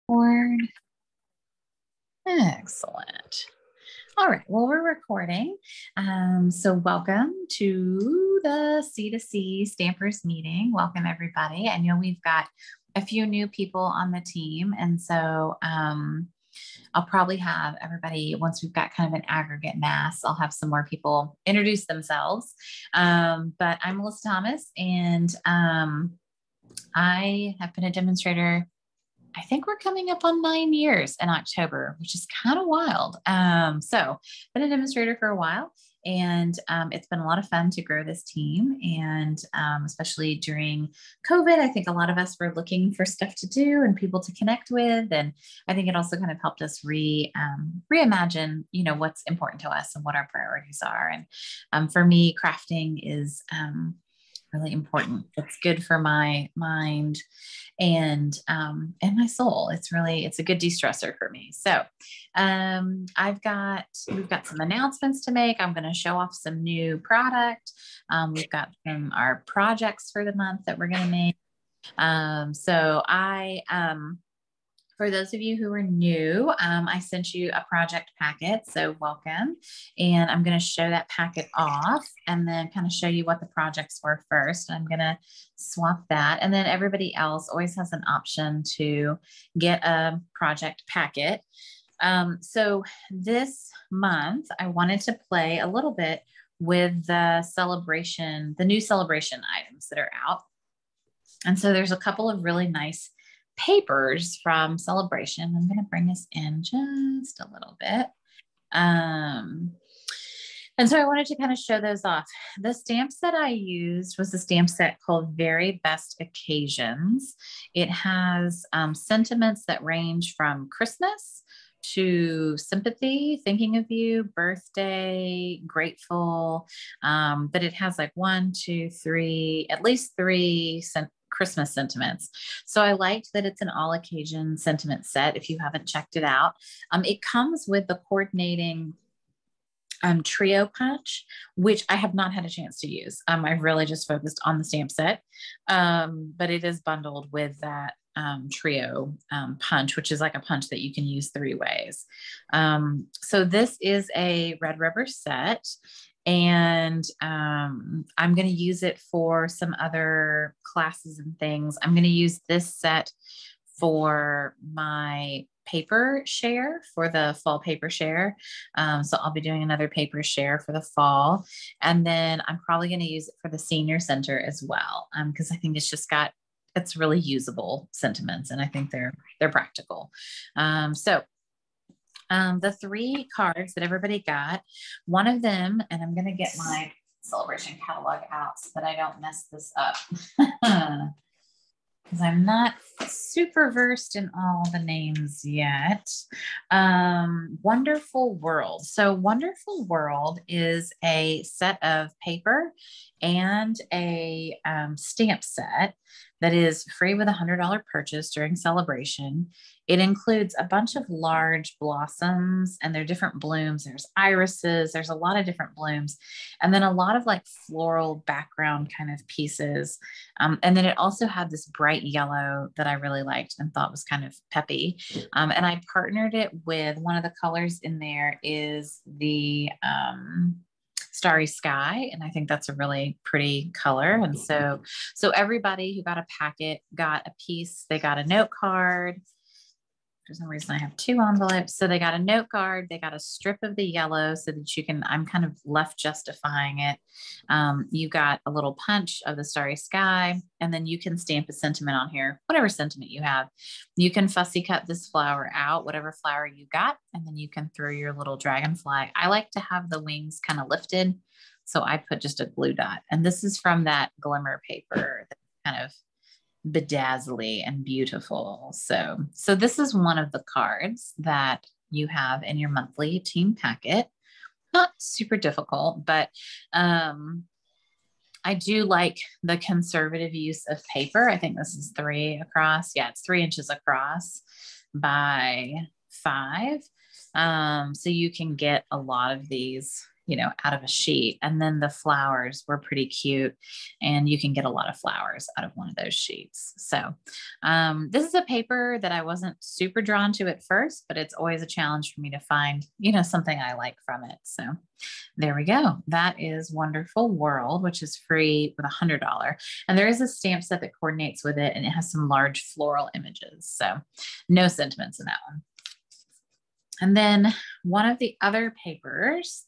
Board. Excellent. All right. Well, we're recording. So welcome to the C2C Stampers meeting. Welcome, everybody. I know we've got a few new people on the team. And so I'll probably have everybody, once we've got kind of an aggregate mass, I'll have some more people introduce themselves. But I'm Melissa Thomas, and I have been a demonstrator. I think we're coming up on 9 years in October, which is kind of wild. So been a demonstrator for a while, and it's been a lot of fun to grow this team. And especially during COVID, I think a lot of us were looking for stuff to do and people to connect with. And I think it also kind of helped us reimagine, what's important to us and what our priorities are. And for me, crafting is really important. It's good for my mind and my soul. It's a good de-stressor for me. So we've got some announcements to make. I'm going to show off some new product. We've got our projects for the month that we're going to make. For those of you who are new, I sent you a project packet, so welcome. And I'm going to show that packet off and then kind of show you what the projects were first. I'm going to swap that. And then everybody else always has an option to get a project packet. So this month, I wanted to play a little bit with the new celebration items that are out. And so there's a couple of really nice papers from Sale-a-bration. I'm going to bring this in just a little bit. And so I wanted to kind of show those off. The stamp set I used was a stamp set called Very Best Occasions. It has sentiments that range from Christmas to sympathy, thinking of you, birthday, grateful. But it has like at least three Christmas sentiments. So I liked that it's an all occasion sentiment set. If you haven't checked it out, it comes with the coordinating trio punch, which I have not had a chance to use. I've really just focused on the stamp set, but it is bundled with that trio punch, which is like a punch that you can use 3 ways. So this is a red rubber set, and I'm going to use it for some other classes and things. I'm going to use this set for my paper share, for the fall paper share. So I'll be doing another paper share for the fall. And then I'm probably going to use it for the senior center as well, because I think it's really usable sentiments, and I think they're practical. The 3 cards that everybody got, one of them, and I'm going to get my Sale-a-bration catalog out so that I don't mess this up, because I'm not super versed in all the names yet. Wonderful World. So Wonderful World is a set of paper and a stamp set that is free with a $100 purchase during Sale-a-bration. It includes a bunch of large blossoms, and they're different blooms. There's irises, there's a lot of different blooms, and then a lot of like floral background kind of pieces. And then it also had this bright yellow that I really liked and thought was kind of peppy. And I partnered it with one of the colors in there is the Starry Sky, and I think that's a really pretty color. And so everybody who got a packet got a piece. They got a note card. For some reason I have 2 envelopes. So they got a note card, they got a strip of the yellow so that I'm kind of left justifying it. You got a little punch of the Starry Sky, and then you can stamp a sentiment on here, whatever sentiment you have. You can fussy cut this flower out, whatever flower you got, and then you can throw your little dragonfly. I like to have the wings kind of lifted, so I put just a glue dot. And this is from that glimmer paper that kind of bedazzly and beautiful. So this is one of the cards that you have in your monthly team packet. Not super difficult, but I do like the conservative use of paper. I think this is 3 across. Yeah, it's 3 inches across by 5. So you can get a lot of these you know, out of a sheet. And then the flowers were pretty cute, and you can get a lot of flowers out of one of those sheets. So this is a paper that I wasn't super drawn to at first, but it's always a challenge for me to find, you know, something I like from it. So there we go. That is Wonderful World, which is free with $100. And there is a stamp set that coordinates with it, and it has some large floral images. So no sentiments in that one. And then one of the other papers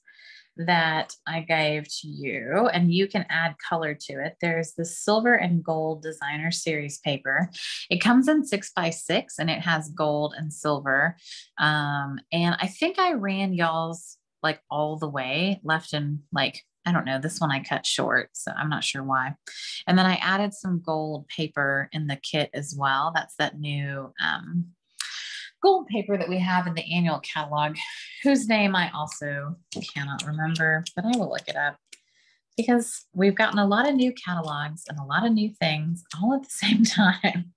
that I gave to you, and you can add color to it. There's the Silver and Gold Designer Series paper. It comes in 6x6, and it has gold and silver. And I think I ran y'all's like all the way, left and like, I don't know, this one I cut short, so I'm not sure why. And then I added some gold paper in the kit as well. That's that new gold paper that we have in the annual catalog, whose name I also cannot remember, but I will look it up because we've gotten a lot of new catalogs and a lot of new things all at the same time.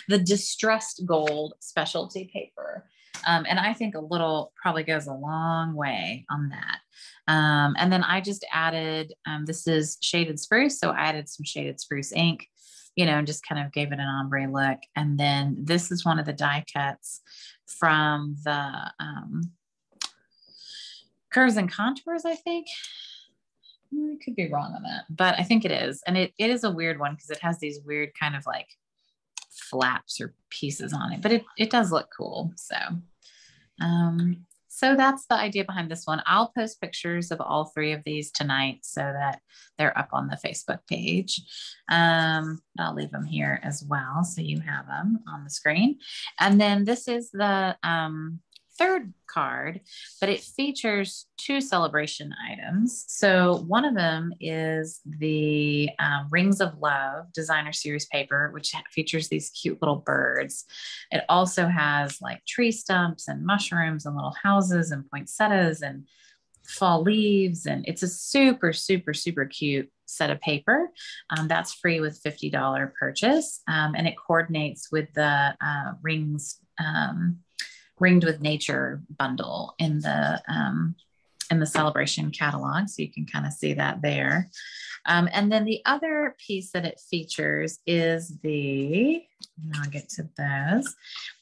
The distressed gold specialty paper. And I think a little probably goes a long way on that. And then I just added, this is shaded spruce. So I added some shaded spruce ink, you know, and just kind of gave it an ombre look. And then this is one of the die cuts from the Curves and Contours, I think. I could be wrong on that, but I think it is. And it is a weird one because it has these weird kind of like flaps or pieces on it, but it does look cool. So that's the idea behind this one. I'll post pictures of all three of these tonight so that they're up on the Facebook page. I'll leave them here as well, so you have them on the screen. And then this is the third card, but it features two celebration items. So one of them is the Rings of Love Designer Series paper, which features these cute little birds. It also has like tree stumps and mushrooms and little houses and poinsettias and fall leaves. And it's a super, super, super cute set of paper. That's free with $50 purchase. And it coordinates with the Rings Ringed with Nature bundle in the Sale-a-bration catalog. So you can kind of see that there. And then the other piece that it features is I'll get to those,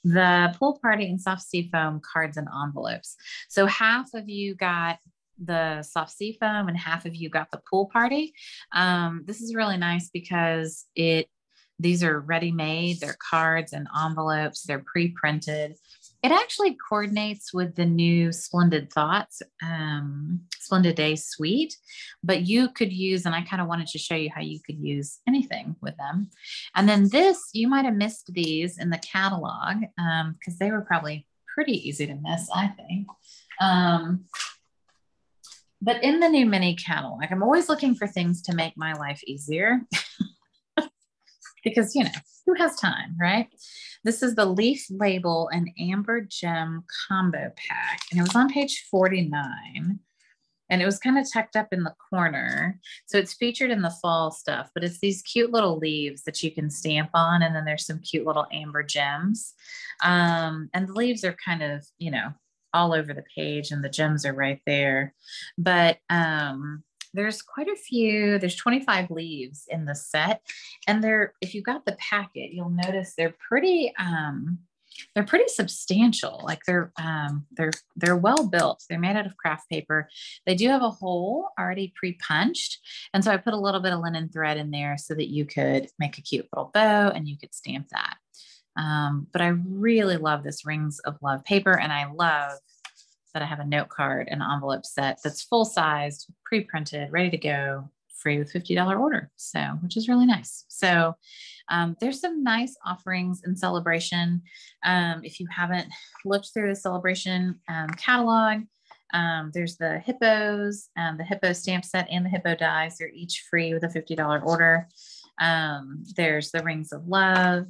the Pool Party and Soft Sea Foam cards and envelopes. So half of you got the Soft Sea Foam and half of you got the Pool Party. This is really nice because these are ready-made, they're cards and envelopes, they're pre-printed. It actually coordinates with the new Splendid Thoughts, Splendid Day suite, but you could use, and I kind of wanted to show you how you could use anything with them. And then this, you might have missed these in the catalog because they were probably pretty easy to miss, I think. But in the new mini catalog, I'm always looking for things to make my life easier because, you know, who has time, right? This is the Leaf Label and Amber Gem combo pack. And it was on page 49. And it was kind of tucked up in the corner. So it's featured in the fall stuff, but it's these cute little leaves that you can stamp on. And then there's some cute little amber gems. And the leaves are kind of, you know, all over the page and the gems are right there. But there's quite a few, there's 25 leaves in the set. And if you got the packet, you'll notice they're pretty substantial. Like they're well built. They're made out of craft paper. They do have a hole already pre-punched. And so I put a little bit of linen thread in there so that you could make a cute little bow and you could stamp that. But I really love this Rings of Love paper. And I love that I have a note card and envelope set that's full-sized, pre-printed, ready to go, free with $50 order. So, which is really nice. So there's some nice offerings in Sale-a-bration. If you haven't looked through the Sale-a-bration catalog, there's the hippos, the hippo stamp set and the hippo dies. They're each free with a $50 order. There's the Rings of Love.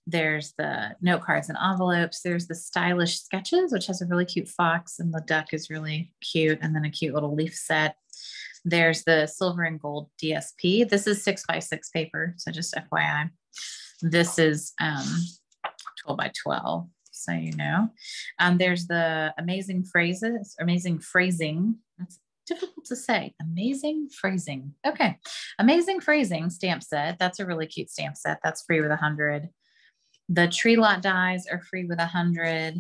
There's the note cards and envelopes. There's the stylish sketches, which has a really cute fox and the duck is really cute. And then a cute little leaf set. There's the silver and gold DSP. This is 6x6 paper. So just FYI, this is 12 by 12. So, you know, there's the amazing phrasing. That's difficult to say. Amazing phrasing. Okay. Amazing phrasing stamp set. That's a really cute stamp set. That's free with 100. The tree lot dies are free with 100.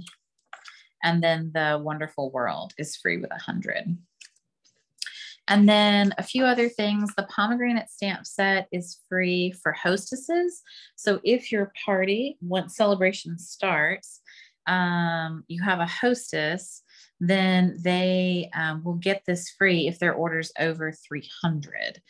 And then the Wonderful World is free with 100. And then a few other things. The pomegranate stamp set is free for hostesses. So if your party, once celebration starts, you have a hostess, then they will get this free if their order's over 300.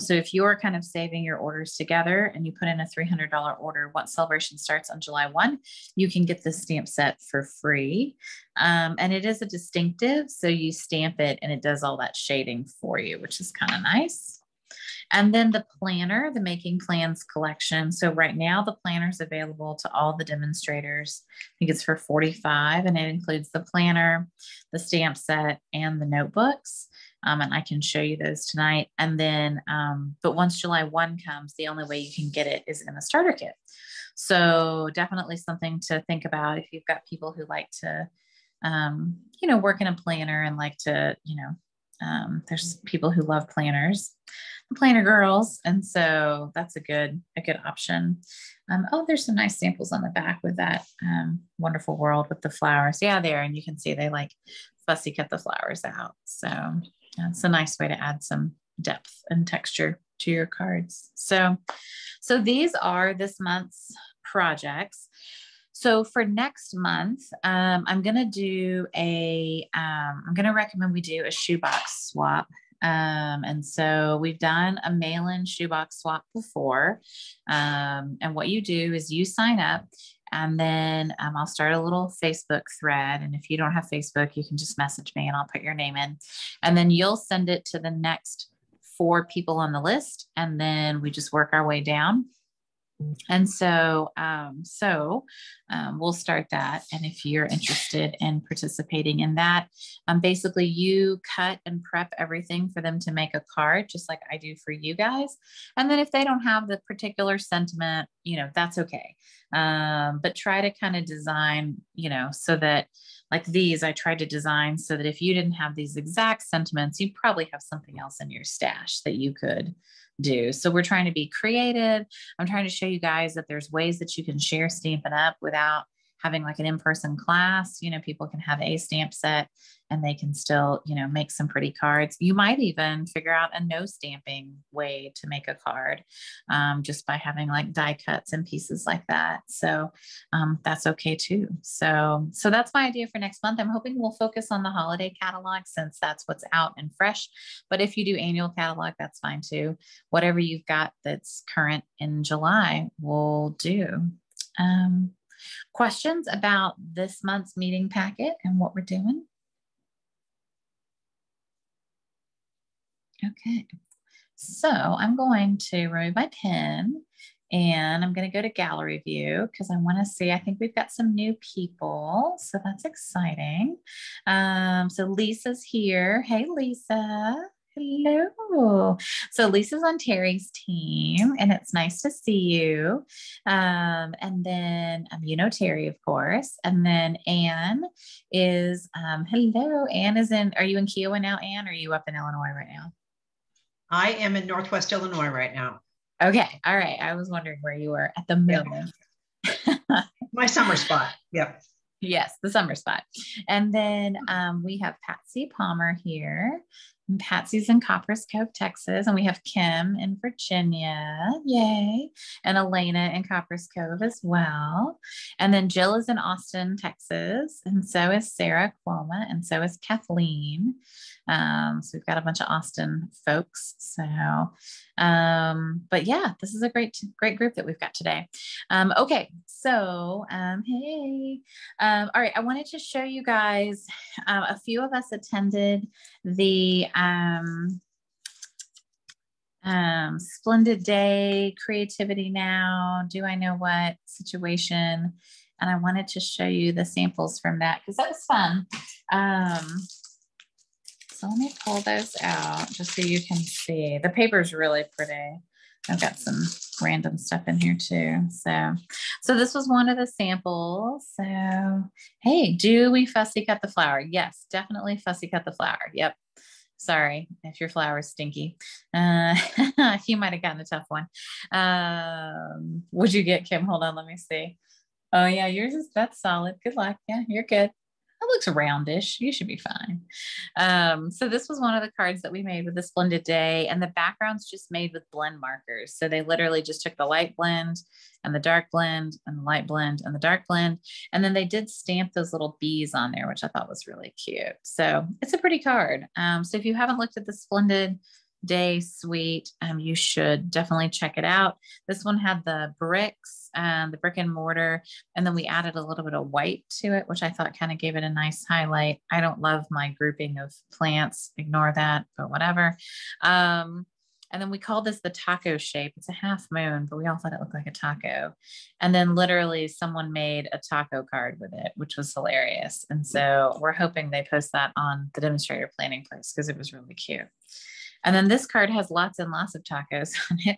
So if you're kind of saving your orders together and you put in a $300 order, once celebration starts on July 1, you can get this stamp set for free. And it is a distinctive, so you stamp it and it does all that shading for you, which is kind of nice. And then the planner, the Making Plans collection. So right now the planner is available to all the demonstrators. I think it's for $45, and it includes the planner, the stamp set, and the notebooks. And I can show you those tonight. And then, but once July 1 comes, the only way you can get it is in a starter kit. So definitely something to think about if you've got people who like to, work in a planner and like to, there's people who love planners, the planner girls. And so that's a good option. There's some nice samples on the back with that Wonderful World with the flowers. Yeah, there. And you can see they like fussy cut the flowers out. So that's a nice way to add some depth and texture to your cards. So these are this month's projects. So for next month, I'm going to recommend we do a shoebox swap. And so we've done a mail-in shoebox swap before. And what you do is you sign up, and then I'll start a little Facebook thread. And if you don't have Facebook, you can just message me and I'll put your name in. And then you'll send it to the next 4 people on the list. And then we just work our way down. And so, we'll start that. And if you're interested in participating in that, basically you cut and prep everything for them to make a card, just like I do for you guys. And then if they don't have the particular sentiment, that's okay. But try to kind of design, so that like these, I tried to design so that if you didn't have these exact sentiments, you probably have something else in your stash that you could do. So we're trying to be creative. I'm trying to show you guys that there's ways that you can share Stampin' Up without having like an in-person class. People can have a stamp set and they can still, make some pretty cards. You might even figure out a no stamping way to make a card, just by having like die cuts and pieces like that. So that's okay too. So that's my idea for next month. I'm hoping we'll focus on the holiday catalog since that's what's out and fresh. But if you do annual catalog, that's fine too. Whatever you've got that's current in July, we'll do. Questions about this month's meeting packet and what we're doing? Okay, so I'm going to remove my pen and I'm going to go to gallery view because I want to see, I think we've got some new people. So that's exciting. So Lisa's here. Hey, Lisa. Hello. So Lisa's on Terry's team and it's nice to see you. And then, Terry, of course. And then Anne is, hello. Anne is are you in Kiowa now, Anne? Or are you up in Illinois right now? I am in Northwest Illinois right now. Okay. All right. I was wondering where you were at the moment. Yeah. My summer spot. Yep. Yes, the summer spot. And then we have Patsy Palmer here. And Patsy's in Copperas Cove, Texas. And we have Kim in Virginia. Yay. And Elena in Copperas Cove as well. And then Jill is in Austin, Texas. And so is Sarah Cuoma. And so is Kathleen. So we've got a bunch of Austin folks. So, but yeah, this is a great group that we've got today. Okay. So, hey, all right. I wanted to show you guys, a few of us attended the, Splendid Day Creativity Now, Do I Know What situation. And I wanted to show you the samples from that because that was fun. So let me pull those out just so you can see. The paper is really pretty. I've got some random stuff in here too. So this was one of the samples. So, hey, do we fussy cut the flower? Yes, definitely fussy cut the flower. Yep. Sorry if your flower is stinky. You might have gotten a tough one. What'd you get, Kim? Hold on, let me see. Oh yeah, yours is, that's solid. Good luck. Yeah, you're good. That looks roundish. You should be fine. So this was one of the cards that we made with the Splendid Day, and the background's just made with blend markers. So they literally just took the light blend and the dark blend and the light blend and the dark blend. And then they did stamp those little bees on there, which I thought was really cute. So it's a pretty card. So if you haven't looked at the Splendid Day suite, you should definitely check it out. This one had the bricks and the brick and mortar, and then we added a little bit of white to it, which I thought kind of gave it a nice highlight. I don't love my grouping of plants, ignore that, but whatever. And then we call this the taco shape. It's a half moon, but we all thought it looked like a taco. And then literally someone made a taco card with it, which was hilarious. And so we're hoping they post that on the demonstrator planning place because it was really cute. And then this card has lots and lots of tacos on it,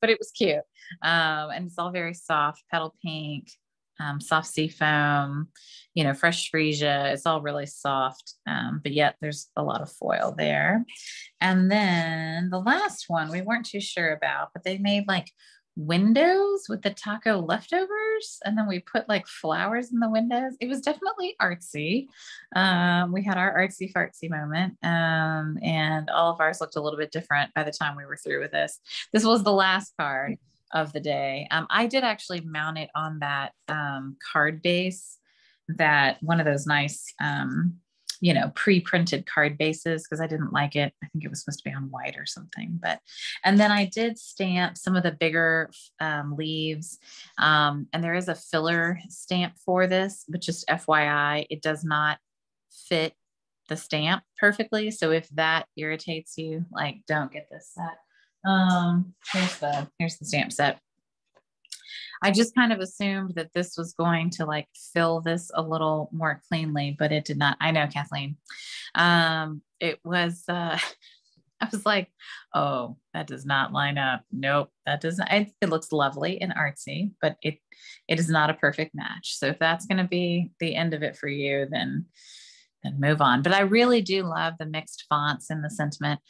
but it was cute. And it's all very soft, petal pink, soft sea foam, you know, fresh freesia. It's all really soft, but yet there's a lot of foil there. And then the last one we weren't too sure about, but they made like windows with the taco leftovers, and then we put like flowers in the windows. It was definitely artsy. We had our artsy fartsy moment, and all of ours looked a little bit different by the time we were through with this. This was the last card of the day. I did actually mount it on that card base, that one of those nice you know, pre-printed card bases, because I didn't like it. I think it was supposed to be on white or something, but, and then I did stamp some of the bigger leaves. And there is a filler stamp for this, but just FYI, it does not fit the stamp perfectly. So if that irritates you, like, don't get this set. Here's the stamp set. I just kind of assumed that this was going to like fill this a little more cleanly, but it did not. I know, Kathleen. It was, I was like, oh, that does not line up. Nope, that does not. It looks lovely and artsy, but it is not a perfect match. So if that's going to be the end of it for you, then move on. But I really do love the mixed fonts and the sentiment.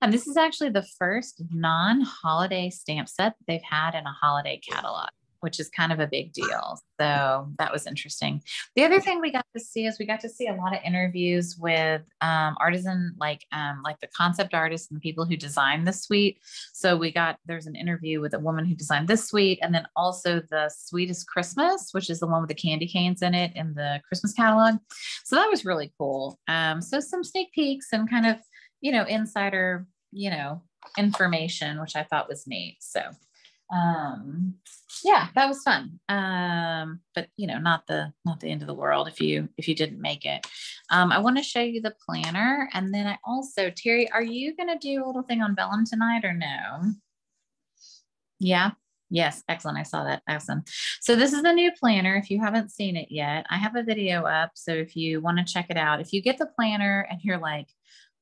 And this is actually the first non-holiday stamp set that they've had in a holiday catalog, which is kind of a big deal. So that was interesting. The other thing we got to see is we got to see a lot of interviews with artisan, like the concept artists and the people who designed the suite. So there's an interview with a woman who designed this suite, and then also the Sweetest Christmas, which is the one with the candy canes in it in the Christmas catalog. So that was really cool. So some sneak peeks and kind of, you know, insider, you know, information, which I thought was neat. So yeah, that was fun. But you know, not the end of the world if you didn't make it. I want to show you the planner, and then I also, Terry, are you going to do a little thing on vellum tonight or no? Yeah. Yes. Excellent. I saw that. Awesome. So this is the new planner. If you haven't seen it yet, I have a video up. So if you want to check it out, if you get the planner and you're like,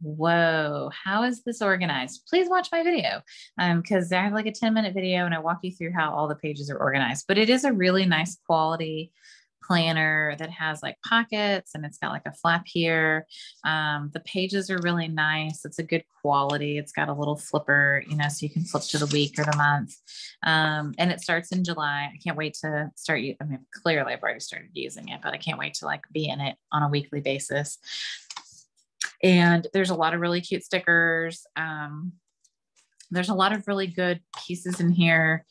whoa, how is this organized? Please watch my video, because I have like a 10-minute video and I walk you through how all the pages are organized. But it is a really nice quality planner that has like pockets, and it's got like a flap here. The pages are really nice. It's a good quality. It's got a little flipper, you know, so you can flip to the week or the month. And it starts in July. I can't wait to start. I mean, clearly I've already started using it, but I can't wait to like be in it on a weekly basis. And there's a lot of really cute stickers. There's a lot of really good pieces in here.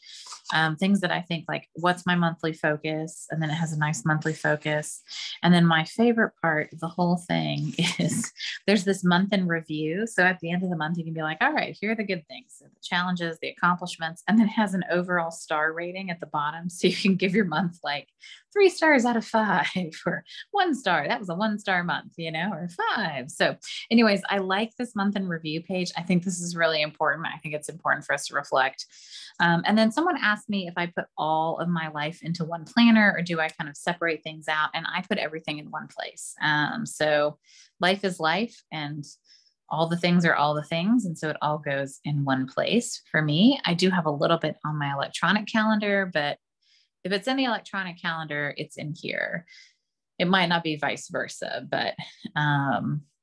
Things that I think like, what's my monthly focus? And then it has a nice monthly focus. And then my favorite part of the whole thing is there's this month in review. So at the end of the month, you can be like, all right, here are the good things, so the challenges, the accomplishments, and then it has an overall star rating at the bottom. So you can give your month like 3 stars out of 5 or 1 star. That was a 1-star month, you know, or 5. So anyways, I like this month in review page. I think this is really important. I think it's important for us to reflect. And then someone asked me if I put all of my life into one planner, or do I kind of separate things out? And I put everything in one place. So life is life, and all the things are all the things. And so it all goes in one place for me. I do have a little bit on my electronic calendar, but if it's in the electronic calendar, it's in here. it might not be vice versa, but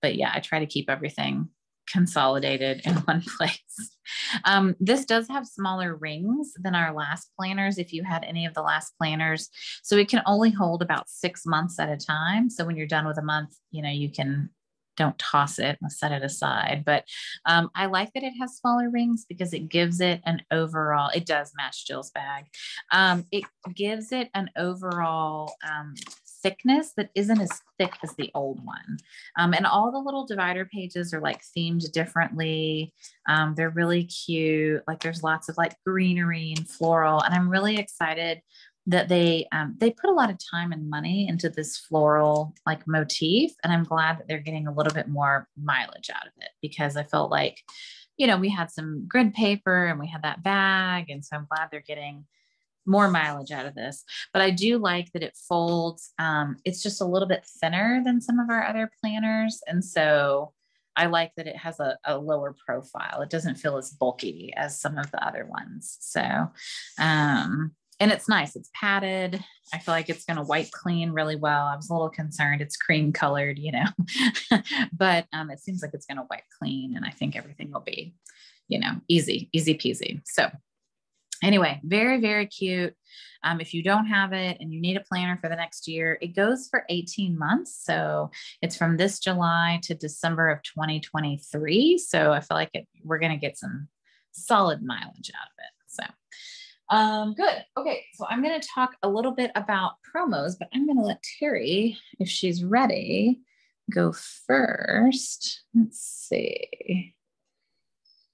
yeah, I try to keep everything consolidated in one place. This does have smaller rings than our last planners. If you had any of the last planners, so it can only hold about 6 months at a time. So when you're done with a month, you can don't toss it and set it aside. But I like that it has smaller rings because it gives it an overall, it does match Jill's bag. It gives it an overall thickness that isn't as thick as the old one. And all the little divider pages are like themed differently. They're really cute. Like there's lots of like greenery and floral. And I'm really excited that they put a lot of time and money into this floral like motif. And I'm glad that they're getting a little bit more mileage out of it, because I felt like, we had some grid paper and we had that bag. And so I'm glad they're getting more mileage out of this. But I do like that it folds. It's just a little bit thinner than some of our other planners. And so I like that it has a lower profile. It doesn't feel as bulky as some of the other ones. So, and it's nice. It's padded. I feel like it's going to wipe clean really well. I was a little concerned. It's cream colored, but it seems like it's going to wipe clean, and I think everything will be, easy peasy. So anyway, very, very cute. If you don't have it and you need a planner for the next year, it goes for 18 months. So it's from this July to December of 2023. So I feel like we're going to get some solid mileage out of it. So good. Okay. So I'm going to talk a little bit about promos, but I'm going to let Terry, if she's ready, go first. Let's see.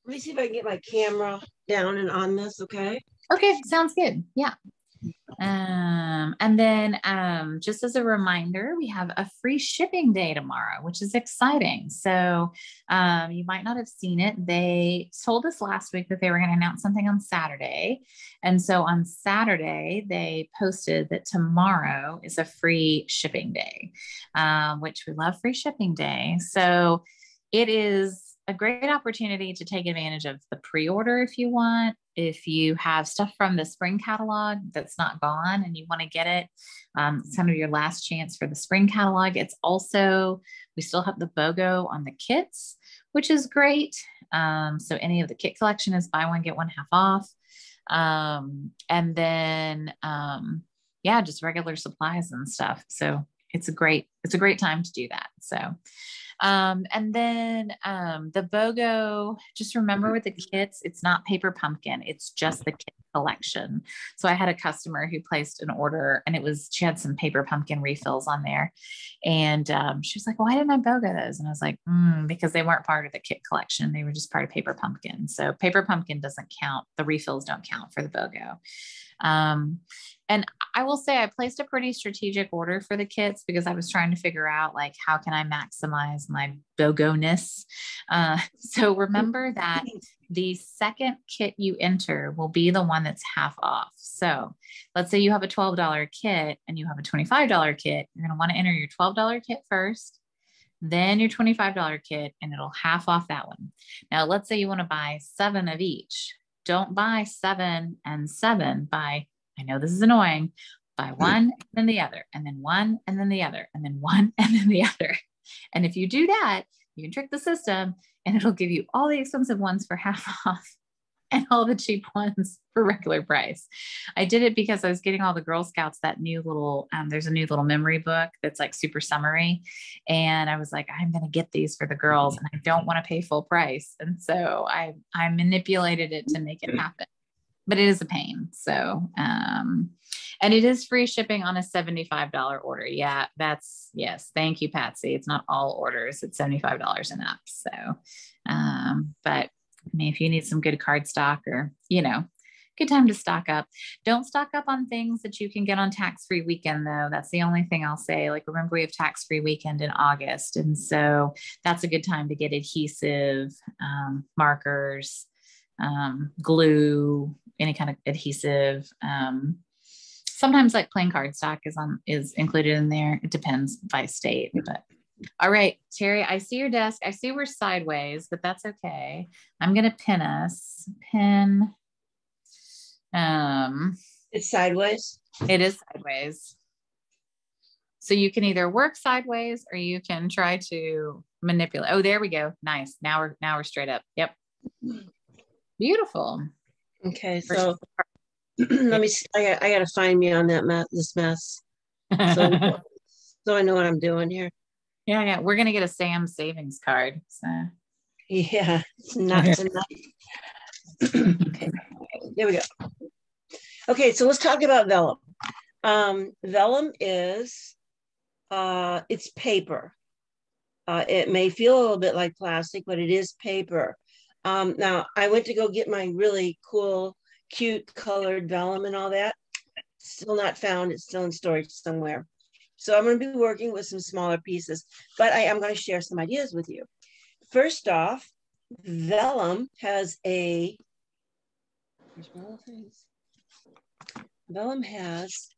Let me see if I can get my camera down and on this. Okay. Okay. Sounds good. Yeah. And then just as a reminder, we have a free shipping day tomorrow, which is exciting. So you might not have seen it. They told us last week that they were going to announce something on Saturday. And so on Saturday, they posted that tomorrow is a free shipping day, which we love free shipping day. So it is a great opportunity to take advantage of the pre-order if you want. If you have stuff from the spring catalog that's not gone and you want to get it, it's kind of your last chance for the spring catalog. It's also, we still have the BOGO on the kits, which is great. So any of the kit collection is buy one, get one half off. And then, yeah, just regular supplies and stuff. So it's a great time to do that. So, and then the BOGO, just remember with the kits, it's not Paper Pumpkin, it's just the kit collection. So I had a customer who placed an order and she had some Paper Pumpkin refills on there. And she was like, why didn't I BOGO those? And I was like, because they weren't part of the kit collection. They were just part of Paper Pumpkin. So Paper Pumpkin doesn't count. The refills don't count for the BOGO. And I will say I placed a pretty strategic order for the kits because I was trying to figure out like, how can I maximize my BOGO-ness? So remember that the second kit you enter will be the one that's half off. So let's say you have a $12 kit and you have a $25 kit. You're going to want to enter your $12 kit first, then your $25 kit, and it'll half off that one. Now, let's say you want to buy 7 of each. Don't buy 7 and 7. I know this is annoying. Buy one and then the other, and then one and then the other, and then one and then the other. And if you do that, you can trick the system and it'll give you all the expensive ones for half off and all the cheap ones for regular price. I did it because I was getting all the Girl Scouts that new little, there's a new little memory book that's like super summary. And I was like, I'm going to get these for the girls and I don't want to pay full price. And so I manipulated it to make it happen. But it is a pain. So, and it is free shipping on a $75 order. Yeah, yes. Thank you, Patsy. It's not all orders. It's $75 and up. So, but I mean, if you need some good card stock or, good time to stock up. Don't stock up on things that you can get on tax-free weekend though. That's the only thing I'll say. Like, remember we have tax-free weekend in August. And so that's a good time to get adhesive, markers, glue, any kind of adhesive. Sometimes like plain cardstock is included in there. It depends by state, but all right, Terry, I see your desk. I see we're sideways, but that's okay. I'm going to pin us. It's sideways. It is sideways. So you can either work sideways or you can try to manipulate. Oh, there we go. Nice. Now we're straight up. Yep. Beautiful. Okay, so let me see. I gotta find me on that this mess. So, so I know what I'm doing here. Yeah. We're gonna get a Sam savings card. So Yeah, it's not tonight. Okay, there we go. Okay, so let's talk about vellum. Vellum is it's paper. It may feel a little bit like plastic, but it is paper. Now I went to go get my really cool, cute colored vellum and all that. Still not found. It's still in storage somewhere. So I'm going to be working with some smaller pieces, but I am going to share some ideas with you. First off, vellum has a, here's my little things. Vellum has,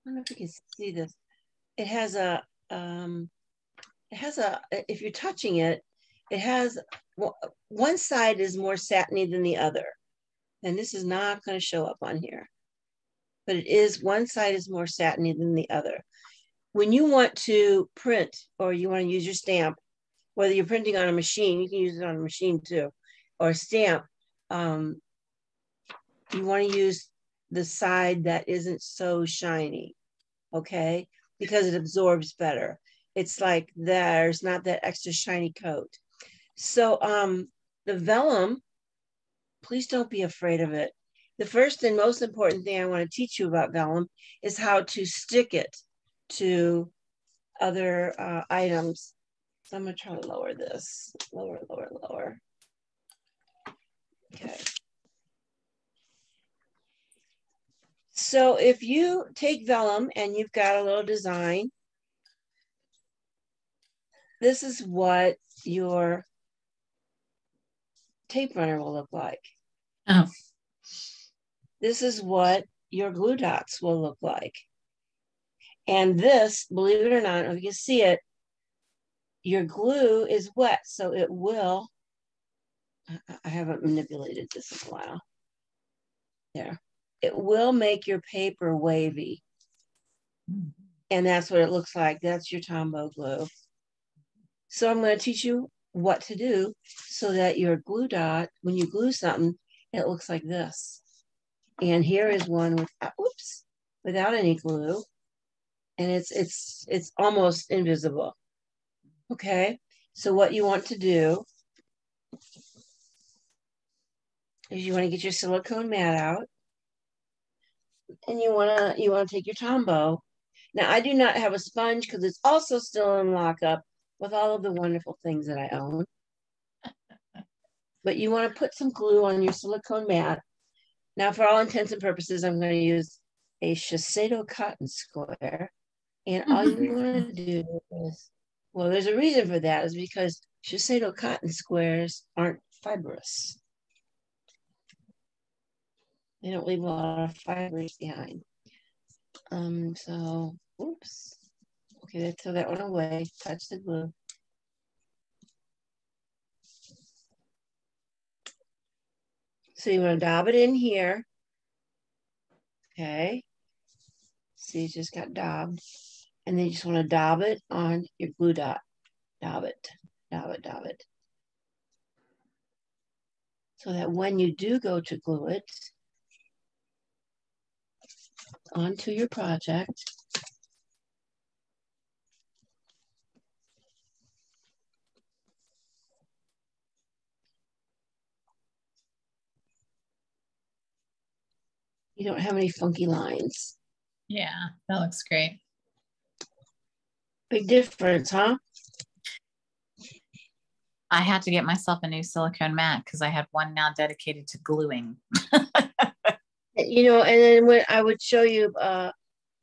I don't know if you can see this. It has if you're touching it, it has, one side is more satiny than the other. And this is not going to show up on here, but it is, one side is more satiny than the other. When you want to print or you want to use your stamp, whether you're printing on a machine, you can use it on a machine too, or a stamp, you want to use the side that isn't so shiny, okay? Because it absorbs better. It's like there's not that extra shiny coat. So the vellum, please don't be afraid of it. The first and most important thing I want to teach you about vellum is how to stick it to other items. So I'm going to try to lower this. Lower. Okay. So if you take vellum and you've got a little design, this is what your tape runner will look like. Oh. This is what your glue dots will look like. And this, believe it or not, if you can see it, your glue is wet, so it will, I haven't manipulated this in a while. There. It will make your paper wavy. And that's what it looks like. That's your Tombow glue. So I'm going to teach you what to do so that your glue dot, when you glue something, it looks like this. And here is one without any glue. And it's almost invisible. Okay. So what you want to do is you want to get your silicone mat out. And you want to take your Tombow. Now I do not have a sponge because it's also still in lockup with all of the wonderful things that I own. But you want to put some glue on your silicone mat. Now, for all intents and purposes, I'm going to use a Shiseido cotton square. And all you want to do is, well, there's a reason for that, is because Shiseido cotton squares aren't fibrous. They don't leave a lot of fibers behind. So, oops. Okay, let's throw that one away. Touch the glue. So you want to dab it in here. Okay. See, it just got dabbed. And then you just want to dab it on your glue dot. Dab it. So that when you do go to glue it onto your project, you don't have any funky lines. Yeah, that looks great. Big difference, huh? I had to get myself a new silicone mat because I had one now dedicated to gluing. You know, and then when I would show you the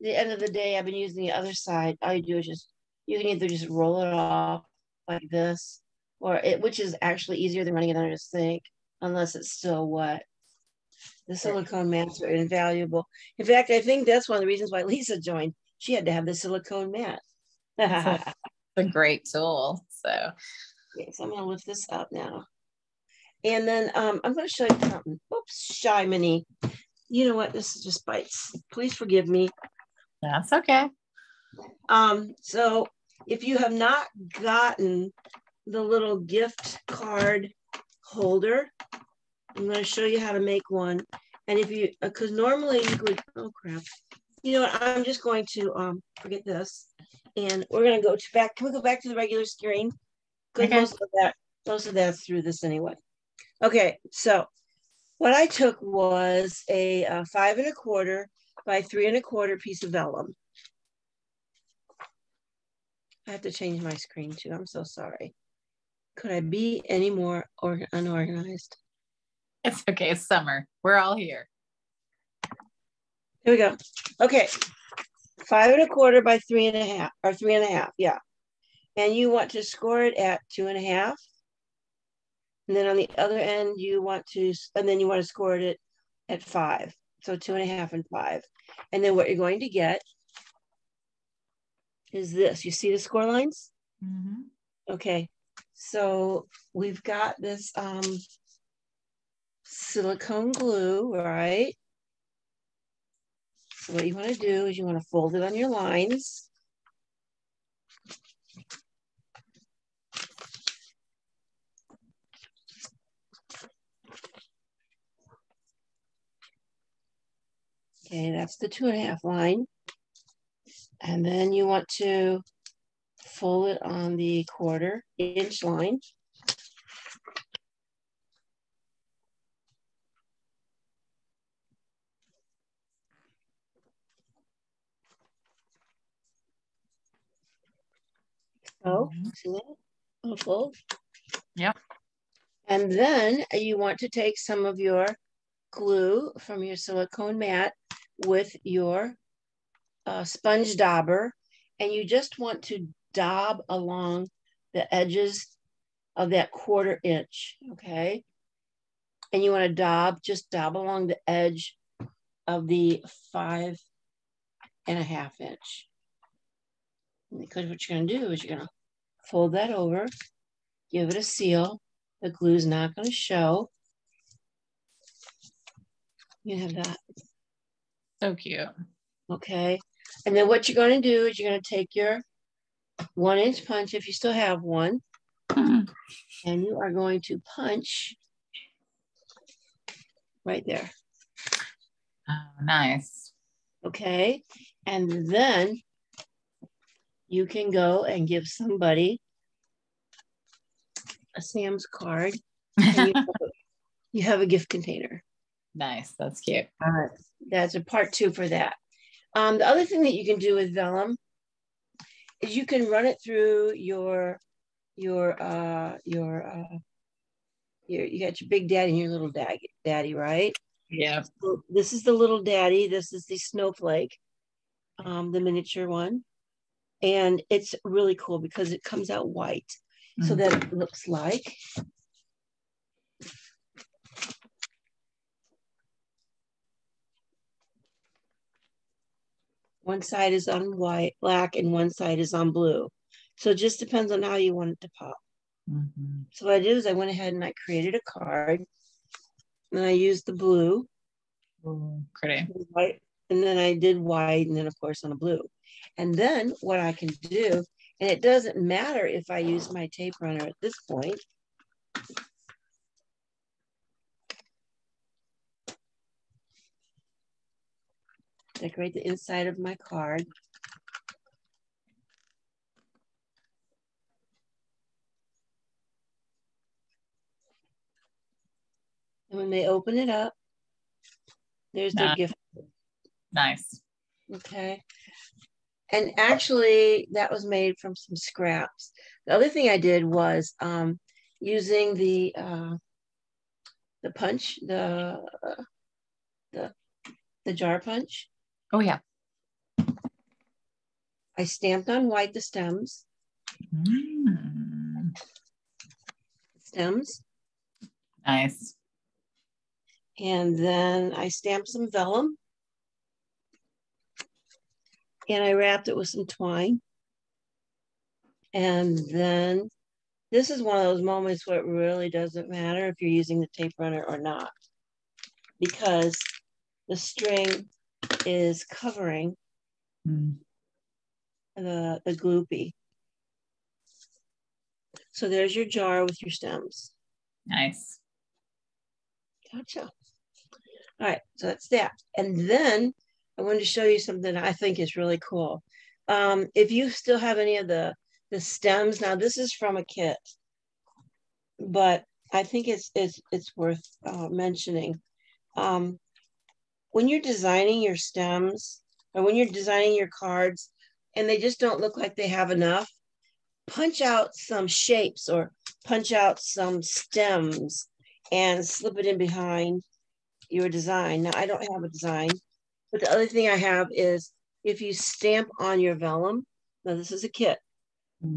end of the day, I've been using the other side. All you do is just, you can either just roll it off like this, or which is actually easier than running it under the sink, unless it's still wet. The silicone mats are invaluable. In fact, I think that's one of the reasons why Lisa joined. She had to have the silicone mat. It's a great tool. So, okay, so I'm going to lift this up now. And then I'm going to show you something. Oops, Shy-Mini. You know what? This just bites. Please forgive me. that's okay. So if you have not gotten the little gift card holder, I'm going to show you how to make one. And if you, because normally you would, oh crap. You know what, I'm just going to forget this. And we're going to go to back, can we go back to the regular screen? Because Okay. most of that's through this anyway. Okay, so what I took was a 5 1/4 by 3 1/4 piece of vellum. I have to change my screen too. I'm so sorry. Could I be any more unorganized? It's okay. It's summer. We're all here. Here we go. Okay. 5 1/4 by 3 1/2 or 3 1/2. Yeah. And you want to score it at 2 1/2. And then on the other end, you want to score it at 5. So 2 1/2 and 5. And then what you're going to get is this. You see the score lines? Mm-hmm. Okay. So we've got this silicone glue, right? So what you want to do is you want to fold it on your lines. Okay, that's the 2 1/2 line. And then you want to fold it on the 1/4 inch line. So, see that? Little fold. Yep. And then you want to take some of your glue from your silicone mat with your sponge dauber, and you just want to daub along the edges of that 1/4 inch, okay? And you want to just daub along the edge of the 5 1/2 inch. Because what you're going to do is you're going to fold that over, give it a seal. The glue's not going to show. You have that. So cute. Okay. And then what you're going to do is you're going to take your 1 inch punch, if you still have one, and you are going to punch right there. Oh, nice. Okay. And then you can go and give somebody a Sam's card, and you have a gift container. Nice. That's cute. All right. That's a part 2 for that. The other thing that you can do with vellum is you can run it through you got your big daddy and your little daddy, right? Yeah. So this is the little daddy. This is the snowflake, the miniature one. And it's really cool because it comes out white. So that it looks like one side is on black, and one side is on blue. So it just depends on how you want it to pop. Mm-hmm. So what I did is I went ahead and I created a card, and I used the blue. Ooh, pretty. White, and then I did white, and then of course on a blue. And then what I can do, and it doesn't matter if I use my tape runner at this point. Decorate the inside of my card. And when they open it up, there's their gift. Nice. Okay. And actually, that was made from some scraps. The other thing I did was using the punch, the jar punch. Oh, yeah. I stamped on white the stems. Stems. Nice. And then I stamped some vellum. And I wrapped it with some twine. And then this is one of those moments where it really doesn't matter if you're using the tape runner or not, because the string is covering the gloopy. So there's your jar with your stems. Nice. Gotcha. All right, so that's that. And then I wanted to show you something I think is really cool. If you still have any of the stems, now this is from a kit, but I think it's worth mentioning. When you're designing your stems or when you're designing your cards and they just don't look like they have enough, punch out some shapes or punch out some stems and slip it in behind your design. Now, I don't have a design, but the other thing I have is if you stamp on your vellum, now this is a kit,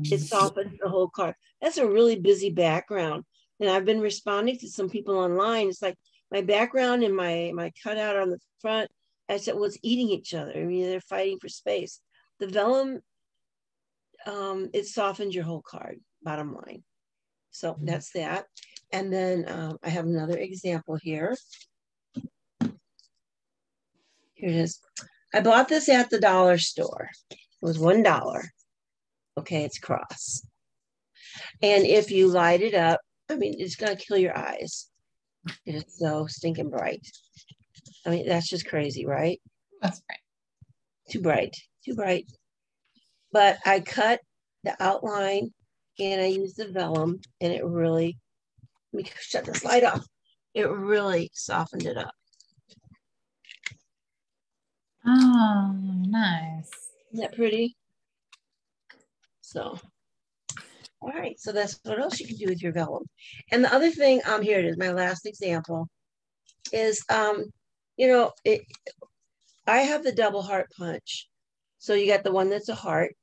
it softens the whole card. That's a really busy background. And I've been responding to some people online. It's like my background and my cutout on the front, I said, well, it's eating each other. I mean, they're fighting for space. The vellum, it softens your whole card, bottom line. So that's that. And then I have another example here. Here it is. I bought this at the dollar store. It was $1. Okay, it's cross. And if you light it up, I mean, it's going to kill your eyes. It is so stinking bright. I mean, that's just crazy, right? That's right. Too bright, too bright. But I cut the outline and I used the vellum and it really, let me shut this light off. It really softened it up. Oh, nice. Isn't that pretty? So, all right. So that's what else you can do with your vellum. And the other thing, here it is, my last example is, you know, I have the double heart punch. So you got the one that's a heart.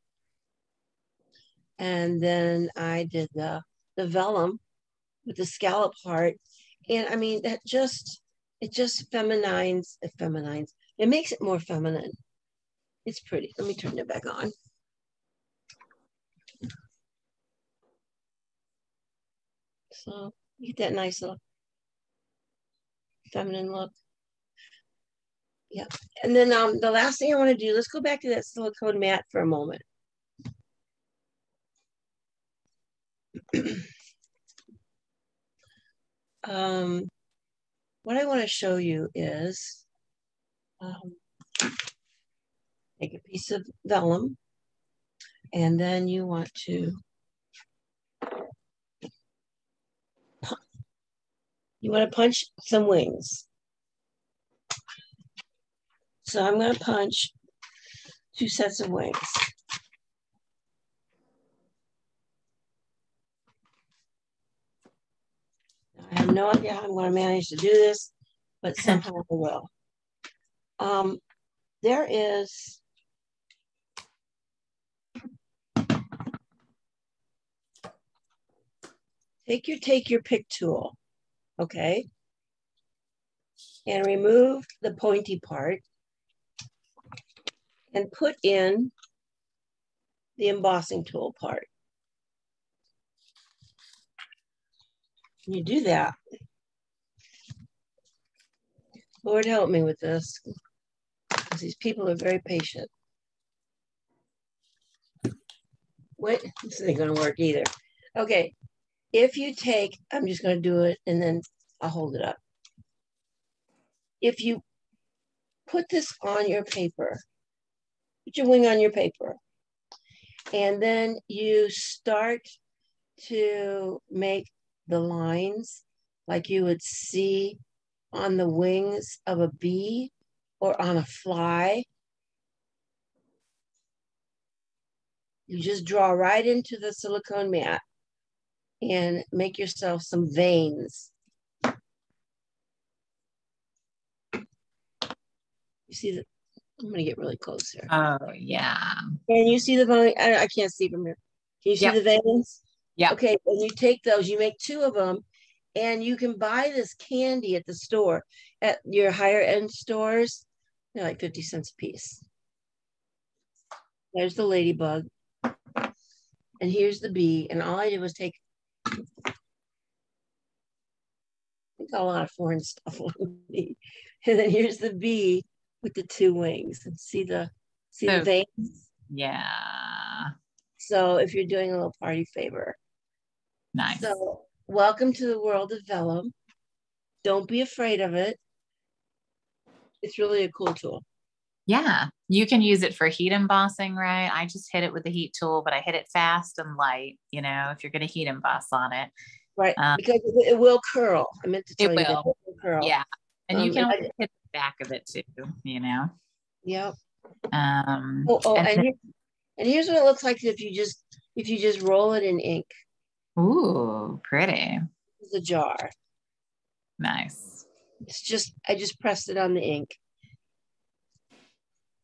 And then I did the vellum with the scallop heart. And I mean, it just feminines. It makes it more feminine. It's pretty. Let me turn it back on. So you get that nice little feminine look. Yeah. And then the last thing I want to do, let's go back to that silicone mat for a moment. What I want to show you is take a piece of vellum and then you want to punch some wings. So I'm going to punch 2 sets of wings. I have no idea how I'm going to manage to do this, but somehow I will. There is take your pick tool, okay, and remove the pointy part and put in the embossing tool part. When you do that, Lord help me with this, because these people are very patient. Wait, this isn't going to work either. Okay, if you take, I'm just going to do it and then I'll hold it up. If you put this on your paper, put your wing on your paper, and then you start to make the lines like you would see on the wings of a bee or on a fly. You just draw right into the silicone mat and make yourself some veins. You see the, I'm going to get really close here. Oh, yeah. And you see the vein? I can't see from here. Can you see the veins? Yeah. Okay, when you take those, you make 2 of them, and you can buy this candy at the store, at your higher end stores. They're like 50 cents a piece. There's the ladybug. And here's the bee. And all I did was take a lot of foreign stuff on me. And then here's the bee with the 2 wings. And see the veins? Yeah. So if you're doing a little party favor. Nice. So welcome to the world of vellum. Don't be afraid of it. It's really a cool tool. Yeah, you can use it for heat embossing, right? I just hit it with the heat tool, but I hit it fast and light, you know, if you're going to heat emboss on it. Right, because it will curl. I meant to tell you that it will curl. Yeah. And you can and also hit the back of it too, you know? Yep. And here's what it looks like if you just roll it in ink. Ooh, pretty. This is a jar. Nice. I just pressed it on the ink.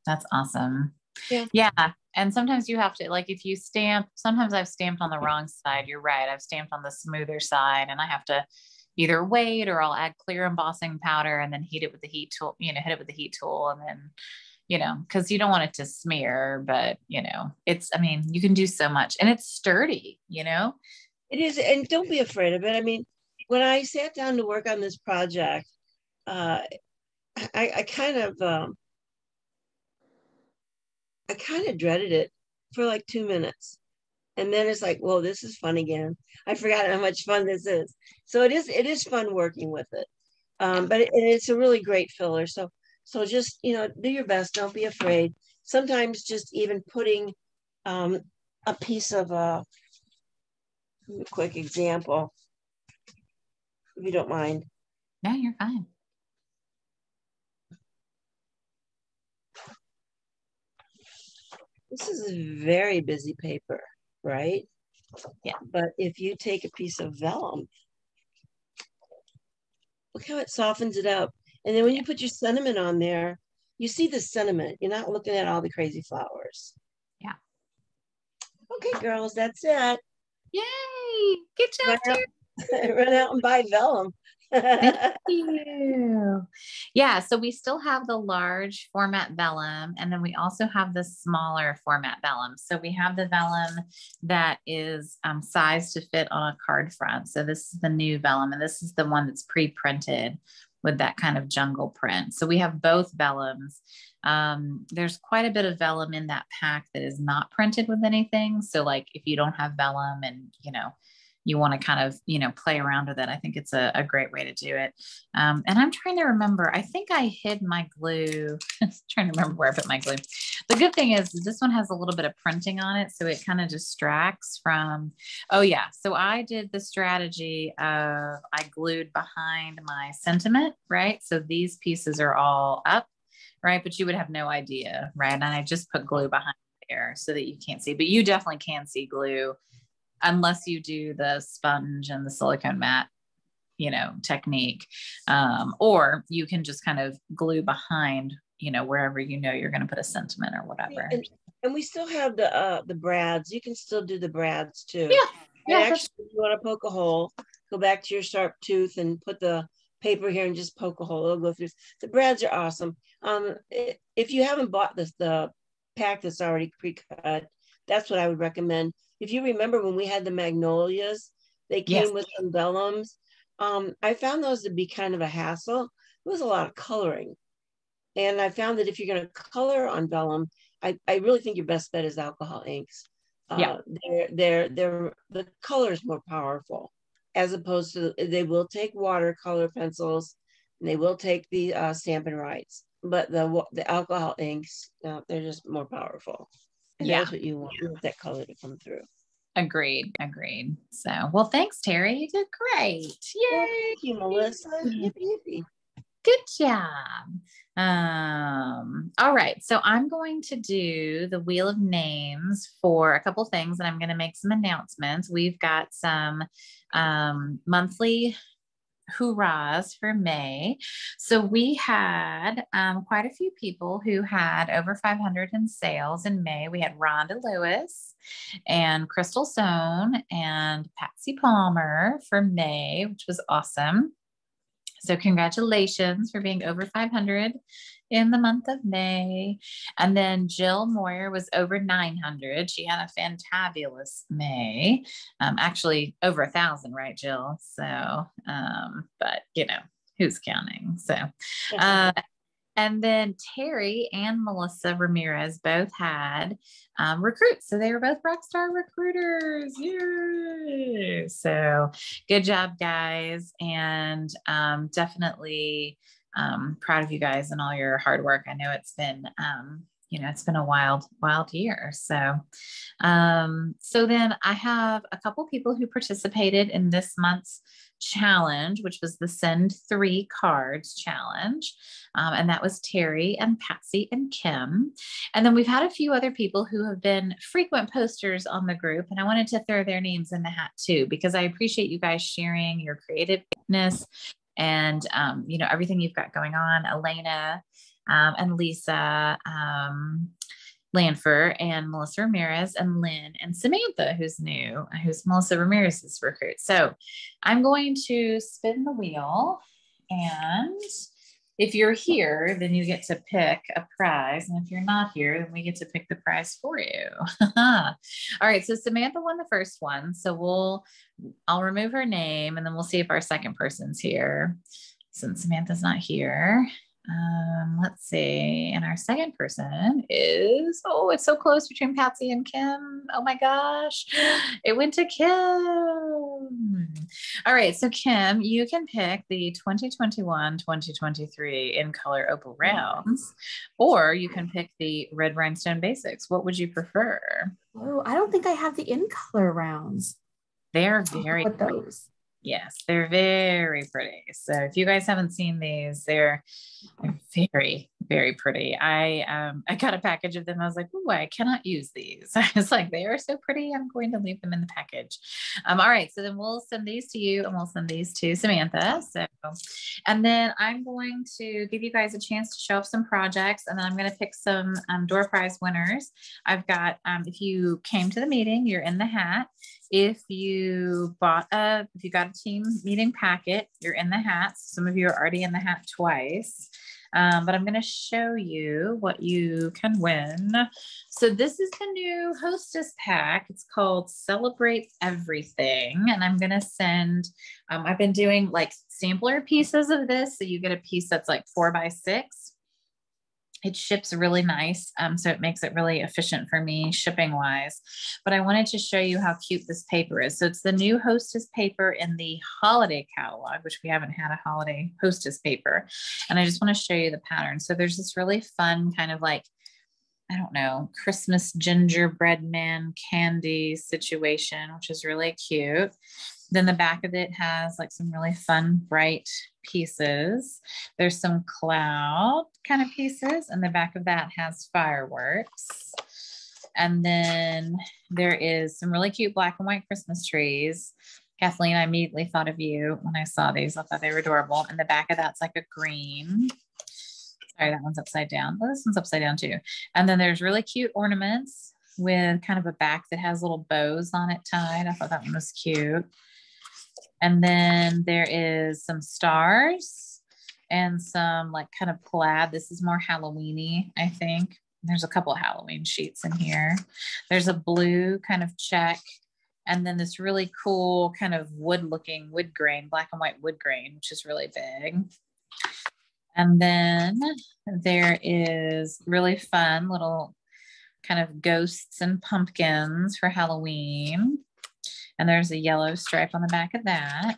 That's awesome. Yeah. Yeah. And sometimes you have to, like, if you stamp, sometimes I've stamped on the wrong side. You're right. I've stamped on the smoother side, and I have to either wait, or I'll add clear embossing powder and then heat it with the heat tool, you know, hit it with the heat tool. And then, you know, cause you don't want it to smear, but you know, I mean, you can do so much, and it's sturdy, you know? It is. And don't be afraid of it. I mean, when I sat down to work on this project, I kind of dreaded it for like 2 minutes. And then it's like, whoa, this is fun again. I forgot how much fun this is. So it is fun working with it. But it's a really great filler. So just, you know, do your best. Don't be afraid. Sometimes just even putting a piece of a quick example, if you don't mind. No, you're fine. This is a very busy paper, right? Yeah. But if you take a piece of vellum, look how it softens it up. And then when you put your sentiment on there, you see the sentiment. You're not looking at all the crazy flowers. Yeah. Okay, girls, that's it. Yay. Good job, Terry. Run out and buy vellum. Thank you. Yeah, so we still have the large format vellum, and then we also have the smaller format vellum. So we have the vellum that is sized to fit on a card front. So this is the new vellum, and this is the one that's pre-printed with that kind of jungle print. So we have both vellums. There's quite a bit of vellum in that pack that is not printed with anything. So like if you don't have vellum and, you know, you want to kind of, you know, play around with it, I think it's a great way to do it. And I'm trying to remember, I think I hid my glue. Trying to remember where I put my glue. The good thing is this one has a little bit of printing on it, so it kind of distracts from, oh yeah. So I did the strategy of I glued behind my sentiment, right? So these pieces are all up, right? But you would have no idea, right? And I just put glue behind there so that you can't see, but you definitely can see glue unless you do the sponge and the silicone mat, you know, technique. Or you can just kind of glue behind, you know, wherever, you know, you're going to put a sentiment or whatever. And we still have the brads. You can still do the brads too. Yeah. Yeah. And actually, if you want to poke a hole, go back to your sharp tooth and put the paper here and just poke a hole. It'll go through. The brads are awesome. If you haven't bought the pack that's already pre-cut, that's what I would recommend. If you remember when we had the magnolias, they came with some vellums. I found those to be kind of a hassle. It was a lot of coloring. And I found that if you're going to color on vellum, I really think your best bet is alcohol inks. They're the color is more powerful, as opposed to, they will take watercolor pencils and they will take the Stampin' Rights, but the alcohol inks, they're just more powerful. And that's what you want. You want that color to come through. Agreed. So, well, thanks, Terry. You did great. Yay. Well, thank you, Melissa. Yippee. Good job. All right. So I'm going to do the wheel of names for a couple things, and I'm going to make some announcements. We've got some monthly hoorahs for May. So we had quite a few people who had over 500 in sales in May. We had Rhonda Lewis and Crystal Sohn and Patsy Palmer for May, which was awesome. So congratulations for being over 500 in the month of May. And then Jill Moyer was over 900. She had a fantabulous May. Actually over 1,000, right, Jill? So, but you know, who's counting? So, And then Terry and Melissa Ramirez both had recruits. So they were both Rockstar recruiters. Yay! So good job, guys. And definitely proud of you guys and all your hard work. I know it's been, it's been a wild year. So, so then I have a couple people who participated in this month's challenge, which was the Send 3 Cards challenge. And that was Terry and Patsy and Kim. And then we've had a few other people who have been frequent posters on the group. And I wanted to throw their names in the hat too, because I appreciate you guys sharing your creativeness and, everything you've got going on. Elena and Lisa, Lanfer and Melissa Ramirez and Lynn and Samantha, who's Melissa Ramirez's recruit. So I'm going to spin the wheel, and if you're here, then you get to pick a prize. And if you're not here, then we get to pick the prize for you. All right. So Samantha won the first one. So I'll remove her name, and then we'll see if our second person's here since Samantha's not here. Let's see. And our second person is, it's so close between Patsy and Kim. Oh my gosh. It went to Kim. All right. So Kim, you can pick the 2021-2023 in color opal rounds, or you can pick the red rhinestone basics. What would you prefer? Oh, I don't think I have the in color rounds. They're very with those. Yes, they're very pretty. So if you guys haven't seen these, they're very, very pretty. I got a package of them. I was like, oh, I cannot use these. I was like, they are so pretty. I'm going to leave them in the package. All right. So then we'll send these to you, and we'll send these to Samantha. So, and then I'm going to give you guys a chance to show off some projects, and then I'm going to pick some door prize winners. I've got, if you came to the meeting, you're in the hat. If you got a team meeting packet, you're in the hat. Some of you are already in the hat twice, but I'm going to show you what you can win. So this is the new hostess pack. It's called Celebrate Everything. And I'm going to send, I've been doing like sampler pieces of this. So you get a piece that's like 4x6. It ships really nice, so it makes it really efficient for me shipping wise. But I wanted to show you how cute this paper is. So it's the new hostess paper in the holiday catalog, which we haven't had a holiday hostess paper. And I just want to show you the pattern. So there's this really fun kind of like, I don't know, Christmas gingerbread man candy situation, which is really cute. Then the back of it has like some really fun, bright pieces. There's some cloud kind of pieces, and the back of that has fireworks. And then there is some really cute black and white Christmas trees. Kathleen, I immediately thought of you when I saw these. I thought they were adorable. And the back of that's like a green. Sorry, that one's upside down. Oh, this one's upside down too. And then there's really cute ornaments with kind of a back that has little bows on it tied. I thought that one was cute. And then there is some stars and some like kind of plaid. This is more Halloween-y, I think. There's a couple of Halloween sheets in here. There's a blue kind of check. And then this really cool kind of wood-looking wood grain, black and white wood grain, which is really big. And then there is really fun little kind of ghosts and pumpkins for Halloween. And there's a yellow stripe on the back of that.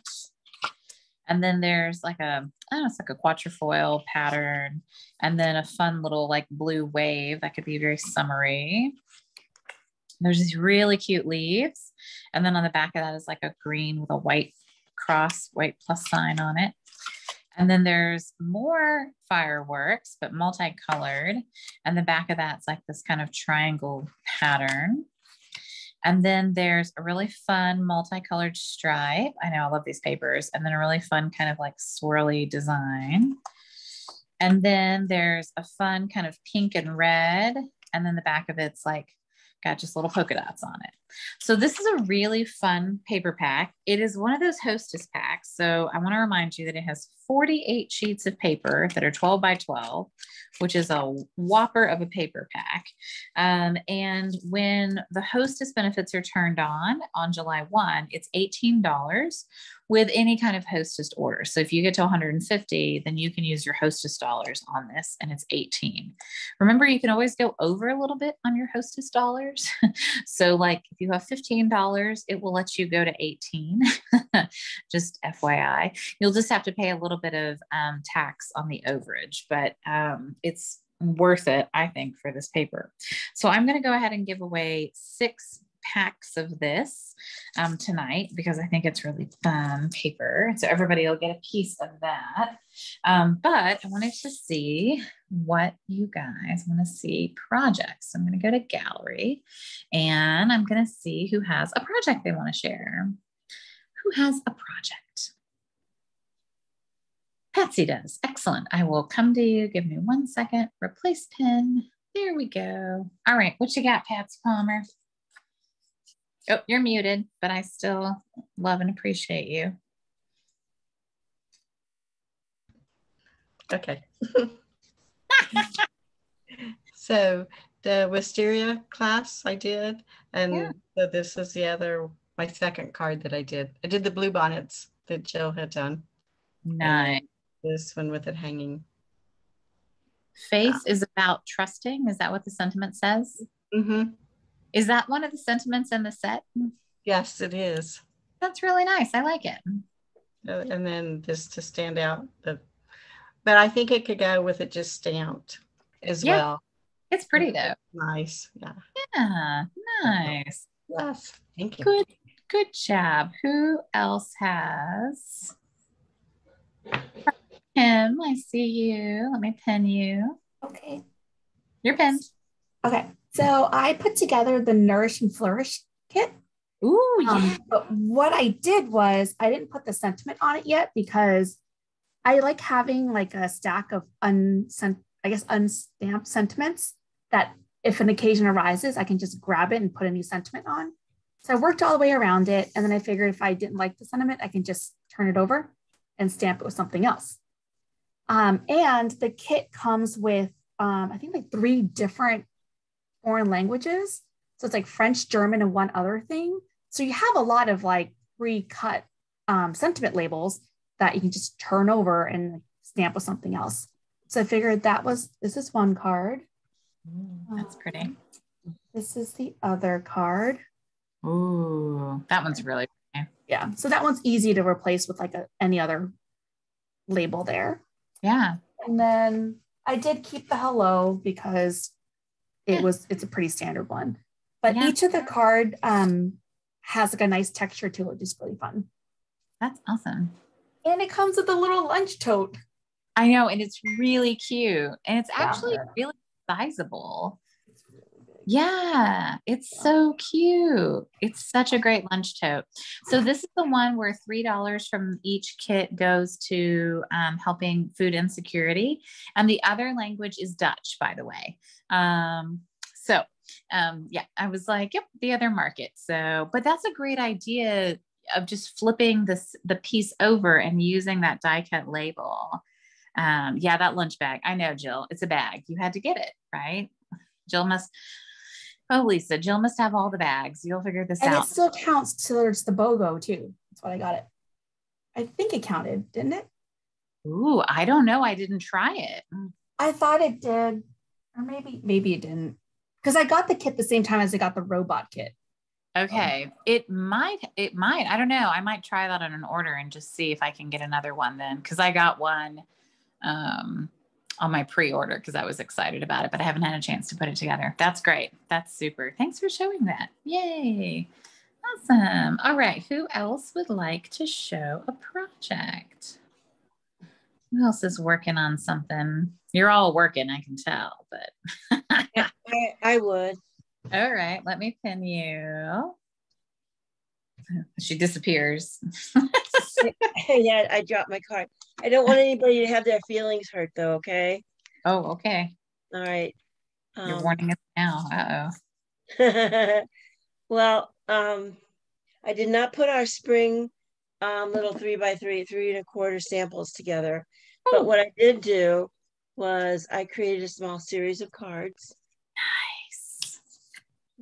And then there's like it's like a quatrefoil pattern. And then a fun little like blue wave that could be very summery. There's these really cute leaves. And then on the back of that is like a green with a white cross, white plus sign on it. And then there's more fireworks, but multicolored. And the back of that's like this kind of triangle pattern. And then there's a really fun multicolored stripe. I know, I love these papers. And then a really fun kind of like swirly design. And then there's a fun kind of pink and red. And then the back of it's like got just little polka dots on it. So this is a really fun paper pack. It is one of those hostess packs. So I want to remind you that it has 48 sheets of paper that are 12 by 12, which is a whopper of a paper pack. And when the hostess benefits are turned on July 1, it's $18 with any kind of hostess order. So if you get to 150, then you can use your hostess dollars on this, and it's 18. Remember, you can always go over a little bit on your hostess dollars. So like if you have $15, it will let you go to 18. Just FYI, you'll just have to pay a little bit of tax on the overage, but it's worth it, I think, for this paper. So I'm going to go ahead and give away 6 packs of this tonight because I think it's really fun paper. So everybody will get a piece of that. But I wanted to see what you guys want to see projects. So I'm going to go to gallery and I'm going to see who has a project they want to share. Who has a project? Patsy does. Excellent. I will come to you. Give me 1 second. Replace pin. There we go. All right. What you got, Patsy Palmer? Oh, you're muted, but I still love and appreciate you. Okay. So the wisteria class I did, and so this is my second card that I did. I did the blue bonnets that Jill had done. Nice. This one with it hanging. Faith is about trusting. Is that what the sentiment says? Mm-hmm. Is that one of the sentiments in the set? Yes, it is. That's really nice. I like it. And then this to stand out. But I think it could go with it just stamped as well. It's pretty though. Nice. Yeah. Yeah. Nice. Yes. Thank you. Good job. Who else has? Kim, I see you. Let me pin you. Okay. You're pinned. Okay. So I put together the Nourish and Flourish kit. Ooh, yeah. But what I did was I didn't put the sentiment on it yet because I like having like a stack of unstamped sentiments that if an occasion arises, I can just grab it and put a new sentiment on. So I worked all the way around it. And then I figured if I didn't like the sentiment, I can just turn it over and stamp it with something else. And the kit comes with, I think like 3 different foreign languages. So it's like French, German, and one other thing. So you have a lot of like pre-cut sentiment labels that you can just turn over and stamp with something else. So I figured this is one card. That's pretty. This is the other card. Ooh, that one's really pretty. Yeah. So that one's easy to replace with like any other label there. Yeah. And then I did keep the hello because it's a pretty standard one. But each of the card has like a nice texture to it, which is really fun. That's awesome. And it comes with a little lunch tote. I know, and it's really cute. And it's actually really sizable. Yeah, it's so cute. It's such a great lunch tote. So this is the one where $3 from each kit goes to helping food insecurity. And the other language is Dutch, by the way. I was like, yep, the other market. So, but that's a great idea of just flipping the piece over and using that die cut label. That lunch bag. I know, Jill, it's a bag. You had to get it, right? Lisa, Jill must have all the bags. You'll figure this out. And it still counts towards the BOGO too. That's why I got it. I think it counted, didn't it? Ooh, I don't know. I didn't try it. I thought it did. Or maybe it didn't. Because I got the kit the same time as I got the robot kit. Okay. It might. I don't know. I might try that on an order and just see if I can get another one then. Because I got one on my pre-order because I was excited about it, but I haven't had a chance to put it together. That's great. That's super. Thanks for showing that. Yay. Awesome. All right. Who else would like to show a project? Who else is working on something? You're all working, I can tell, but I would. All right. Let me pin you. She disappears. Yeah, I dropped my card. I don't want anybody to have their feelings hurt though, okay? Oh, okay. All right. You're warning us now. Uh-oh. Well, I did not put our spring little 3x3, 3¼ samples together. But what I did do was I created a small series of cards. Nice.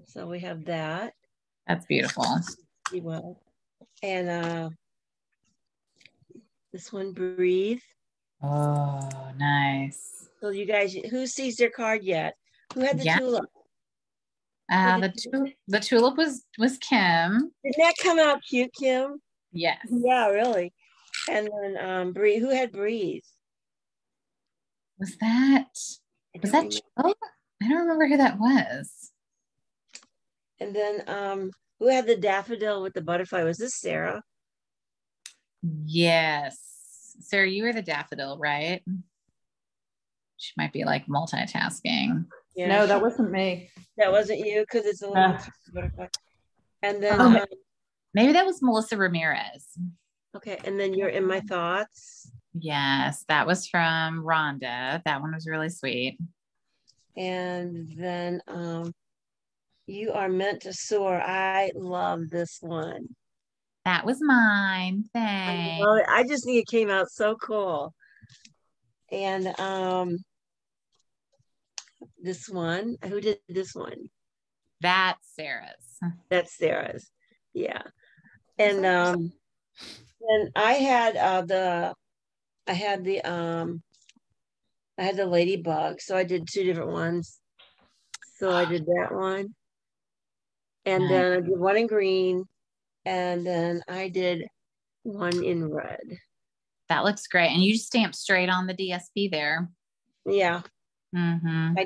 So we have that. That's beautiful. Well, and this one, breathe. Oh, nice. So you guys, who sees their card yet? Who had the tulip? The tulip was Kim. Didn't that come out cute, Kim? Yes. Yeah, really. And then breathe. Who had breathe? Was that Joe? I don't remember who that was. And then who had the daffodil with the butterfly? Was this Sarah? Yes. Sarah, you were the daffodil, right? She might be like multitasking. Yeah, no, that wasn't me. That wasn't you, because it's a little butterfly. And then maybe that was Melissa Ramirez. Okay, and then you're in my thoughts. Yes, that was from Rhonda. That one was really sweet. And then you are meant to soar. I love this one. That was mine. Thanks. I just think it came out so cool. And this one, who did this one? That's Sarah's. That's Sarah's. Yeah. And I had the ladybug. So I did 2 different ones. So I did that one. And then I did one in green. And then I did one in red. That looks great. And you stamped straight on the DSP there. Yeah. Mm-hmm. I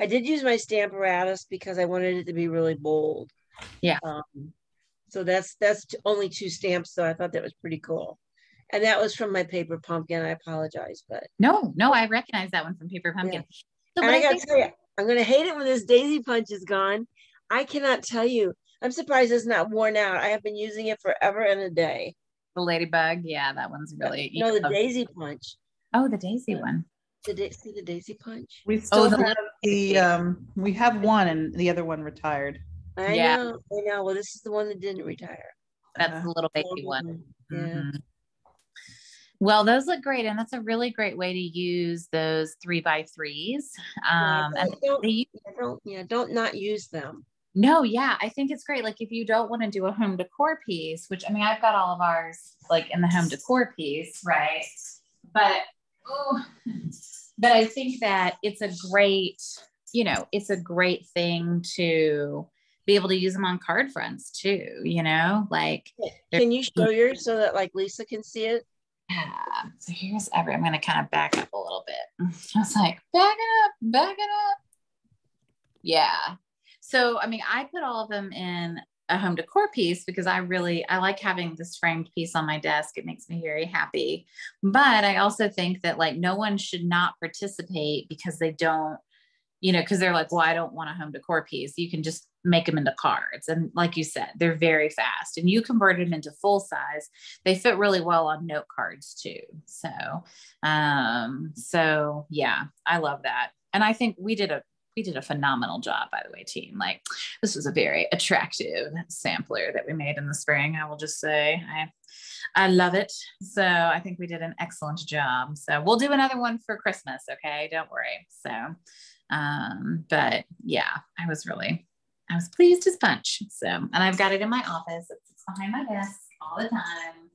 did use my stamp apparatus because I wanted it to be really bold. Yeah. So that's only 2 stamps, so I thought that was pretty cool. And that was from my paper pumpkin. I apologize, but no, I recognize that one from Paper Pumpkin. Yeah. So, and I gotta tell you, I'm gonna hate it when this daisy punch is gone. I cannot tell you. I'm surprised it's not worn out. I have been using it forever and a day. The ladybug, yeah, that one's really. No, the daisy punch. Oh, the daisy one. Did it see the daisy punch? We still have we have one, and the other one retired. I know. Well, this is the one that didn't retire. That's the little baby one. Yeah. Mm-hmm. Well, those look great, and that's a really great way to use those 3x3s. Don't not use them. No, yeah, I think it's great. Like if you don't want to do a home decor piece, which I mean, I've got all of ours like in the home decor piece, right? But I think that it's a great, it's a great thing to be able to use them on card fronts too, like. Can you show yours so that like Lisa can see it? Yeah. So here's I'm going to kind of back up a little bit. I was like, back it up. Yeah. So, I mean, I put all of them in a home decor piece because I like having this framed piece on my desk. It makes me very happy. But I also think that like no one should not participate because they don't, because they're like, well, I don't want a home decor piece. You can just make them into cards. And like you said, they're very fast and you convert them into full size. They fit really well on note cards too. So, yeah, I love that. And I think we did a phenomenal job, by the way, team. Like this was a very attractive sampler that we made in the spring. I will just say I love it. So I think we did an excellent job. So we'll do another one for Christmas. Okay. Don't worry. So, but yeah, I was pleased as punch. So, and I've got it in my office. It's behind my desk all the time.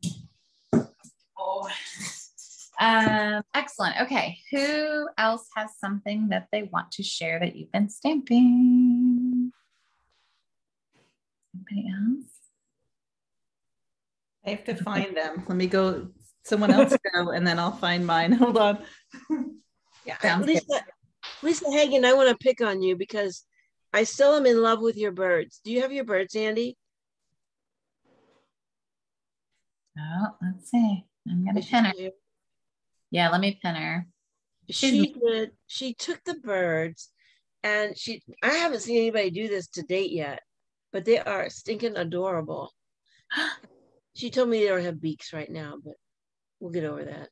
Oh, excellent. Okay. Who else has something that they want to share that you've been stamping? Anybody else? I have to find them. Let me go. Someone else go, and then I'll find mine. Hold on. Yeah, Lisa Hagen, I want to pick on you because I still am in love with your birds. Do you have your birds, Andy? Oh, let's see. I'm gonna pin her. Yeah, let me pin her. She took the birds, and I haven't seen anybody do this to date yet, but they are stinking adorable. She told me they don't have beaks right now, but we'll get over that.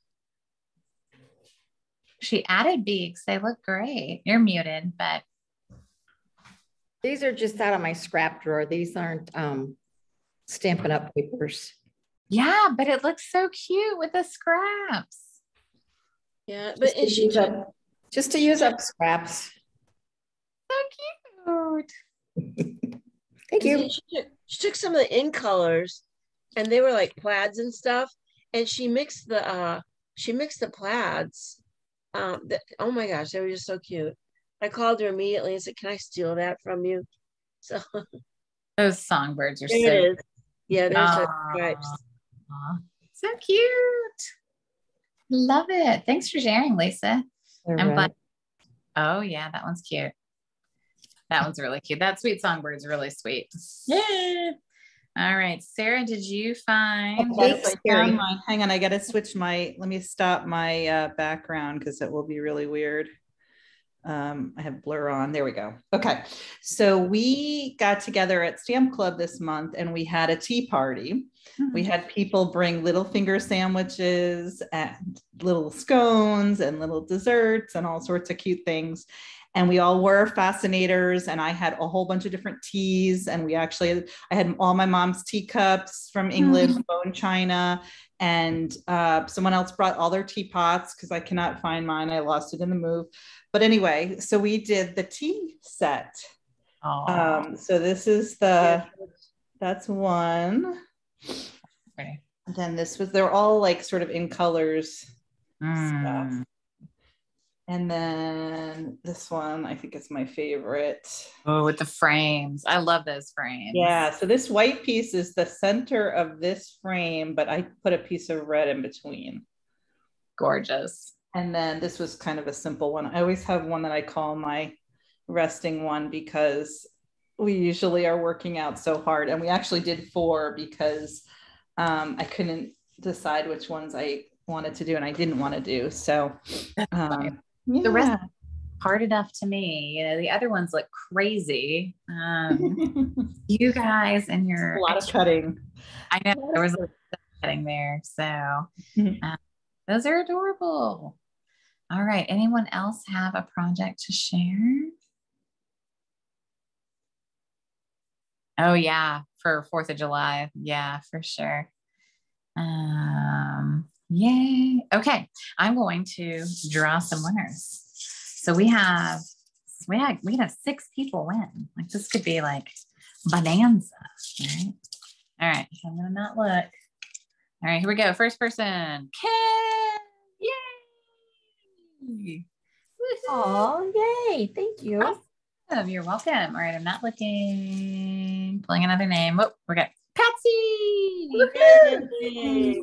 She added beaks. They look great. You're muted, but these are just out of my scrap drawer. These aren't Stampin' Up papers. Yeah, but it looks so cute with the scraps. Yeah, but Just to use up scraps. So cute. Thank you. She took some of the in colors, and they were like plaids and stuff, and she mixed the plaids. Oh my gosh, they were just so cute. I called her immediately and said, "Can I steal that from you?" So Those songbirds are there so it is. Yeah, there's the Aw. stripes. So cute. Love it. Thanks for sharing, Lisa. I'm glad. Oh yeah, that one's cute. That one's really cute. That sweet songbird's really sweet. Yeah. All right, Sarah, did you find? Yes, I found mine. Hang on, I got to switch let me stop my background because it will be really weird. I have blur on. There we go. Okay. So we got together at Stamp Club this month and we had a tea party. We had people bring little finger sandwiches and little scones and little desserts and all sorts of cute things. And we all were fascinators, and I had a whole bunch of different teas. And I had all my mom's teacups from England, bone china, and someone else brought all their teapots because I cannot find mine. I lost it in the move. But anyway, so we did the tea set. So this is that's one. Okay. And then they're all like sort of in colors stuff. And then this one, I think is my favorite. Oh, with the frames. I love those frames. Yeah. So this white piece is the center of this frame, but I put a piece of red in between. Gorgeous. And then this was kind of a simple one. I always have one that I call my resting one because we usually are working out so hard. And we actually did 4 because I couldn't decide which ones I wanted to do and I didn't want to do. So the rest hard enough to me. You know, the other ones look crazy. You guys and your a lot of cutting. I know there was a lot of cutting there. So those are adorable. All right. Anyone else have a project to share? Oh yeah, for 4th of July. Yeah, for sure. Yay. Okay. I'm going to draw some winners. So we have 6 people win. Like this could be like bonanza, right? All right. So I'm going to not look. All right, here we go. First person, Ken. Yay. Oh, yay. Thank you. Awesome. You're welcome. All right. I'm not looking. Pulling another name. Oh, we got Patsy. Yay.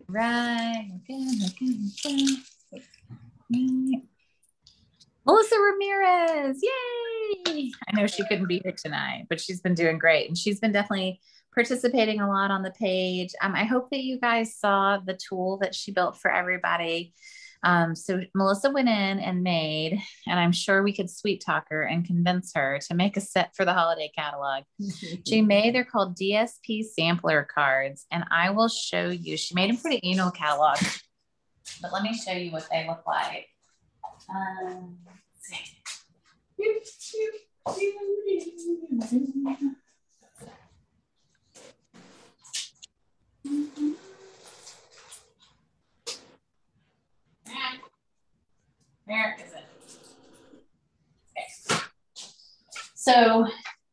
Right. Okay. Melissa Ramirez. Yay. I know she couldn't be here tonight, but she's been doing great. And she's been definitely participating a lot on the page. I hope that you guys saw the tool that she built for everybody. So Melissa went in and made, and I'm sure we could sweet talk her and convince her to make a set for the holiday catalog. She made, they're called DSP sampler cards, and I will show you. She made them for the annual catalog, but let me show you what they look like. Let's see. Where is it? Okay. So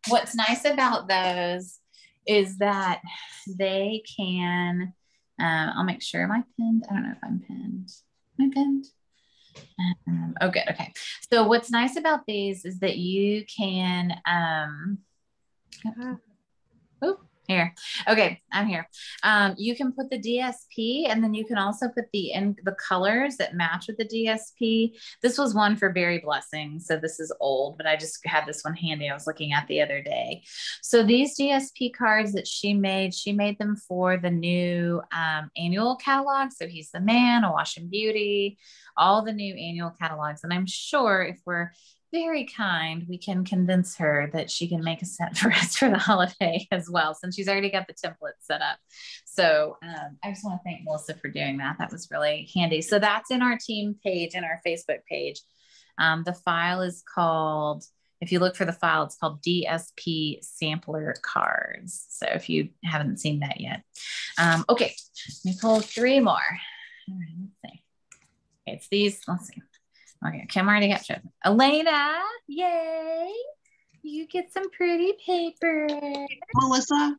what's nice about those is that they can, I'll make sure am I pinned? I don't know if I'm pinned. Am I pinned? Oh, good. Okay. So what's nice about these is that you can, here. Okay, I'm here. You can put the DSP and then you can also put the colors that match with the DSP. This was one for Berry Blessing. So this is old, but I just had this one handy. I was looking at the other day. So these DSP cards that she made them for the new annual catalog. So He's the Man, Awash in Beauty, all the new annual catalogs. And I'm sure if we're very kind, we can convince her that she can make a set for us for the holiday as well, since she's already got the template set up. So I just want to thank Melissa for doing that. That was really handy. So that's in our team page and our Facebook page. The file is called, if you look for the file, it's called DSP sampler cards. So if you haven't seen that yet. Okay, let me pull 3 more. All right, let's see. Okay, it's these, let's see. Okay, Kim already got chosen. Elena, yay. You get some pretty paper. Melissa,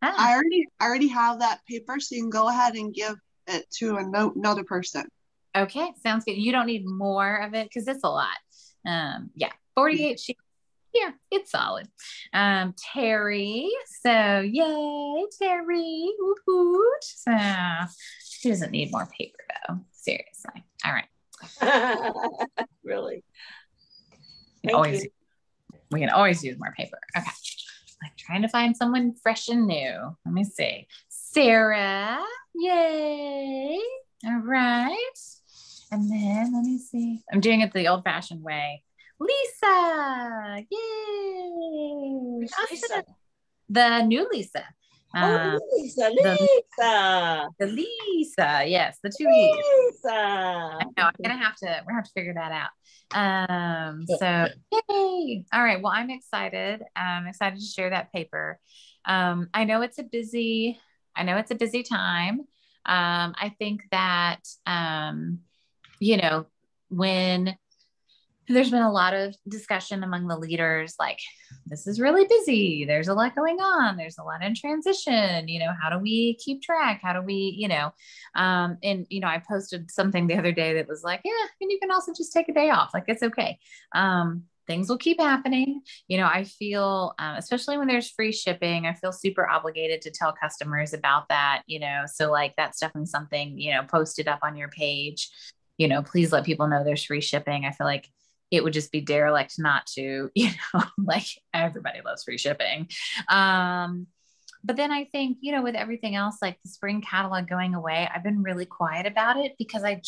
Ah. I already have that paper, so you can go ahead and give it to another person. Okay, sounds good. You don't need more of it because it's a lot. Yeah, 48 sheets. Yeah, it's solid. Terry, so yay, Terry. Woo-hoo. So she doesn't need more paper though. Seriously. All right. Really? We can always use more paper. Okay. I'm trying to find someone fresh and new. Let me see. Sarah, yay. All right. And then let me see. I'm doing it the old-fashioned way. Lisa, yay. Lisa? The new Lisa. Lisa. The Lisa, yes, the 2 E's. Lisa. I know, we're gonna have to figure that out. So yay. All right. Well, I'm excited. I'm excited to share that paper. I know it's a busy time. I think that when there's been a lot of discussion among the leaders, like, this is really busy. There's a lot going on. There's a lot in transition. How do we keep track? How do we, I posted something the other day that was like, yeah, and you can also just take a day off. Like, it's okay. Things will keep happening. I feel, especially when there's free shipping, I feel super obligated to tell customers about that, so like that's definitely something, posted up on your page, please let people know there's free shipping. I feel like it would just be derelict not to, like everybody loves free shipping. But then I think, with everything else, like the spring catalog going away, I've been really quiet about it because I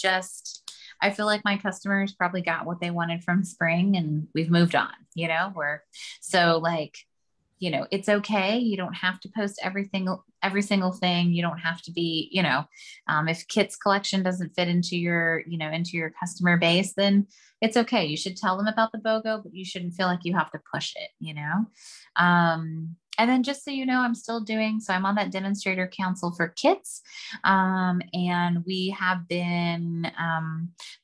feel like my customers probably got what they wanted from spring and we've moved on, it's okay. You don't have to post every single thing. You don't have to be, if Kit's collection doesn't fit into your customer base, then it's okay. You should tell them about the BOGO, but you shouldn't feel like you have to push it, and then just so you know, I'm on that demonstrator council for kits. And we have been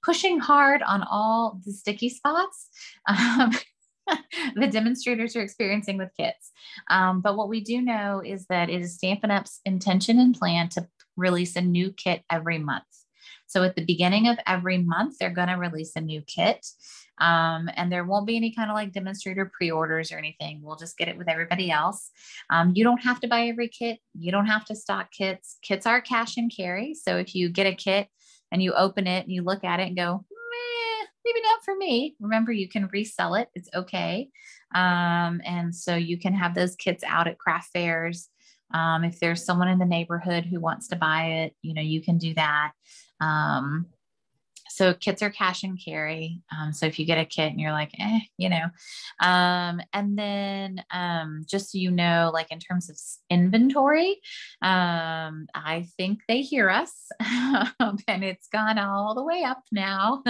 pushing hard on all the sticky spots. The demonstrators are experiencing with kits. But what we do know is that it is Stampin' Up's intention and plan to release a new kit every month. So at the beginning of every month, they're going to release a new kit. And there won't be any kind of like demonstrator pre-orders or anything. We'll just get it with everybody else. You don't have to buy every kit. You don't have to stock kits. Kits are cash and carry. So if you get a kit and you open it and you look at it and go, maybe not for me. Remember, you can resell it. It's okay. And so you can have those kits out at craft fairs. If there's someone in the neighborhood who wants to buy it, you can do that. So kits are cash and carry. So if you get a kit and you're like, and then just so you know, like in terms of inventory, I think they hear us and it's gone all the way up now.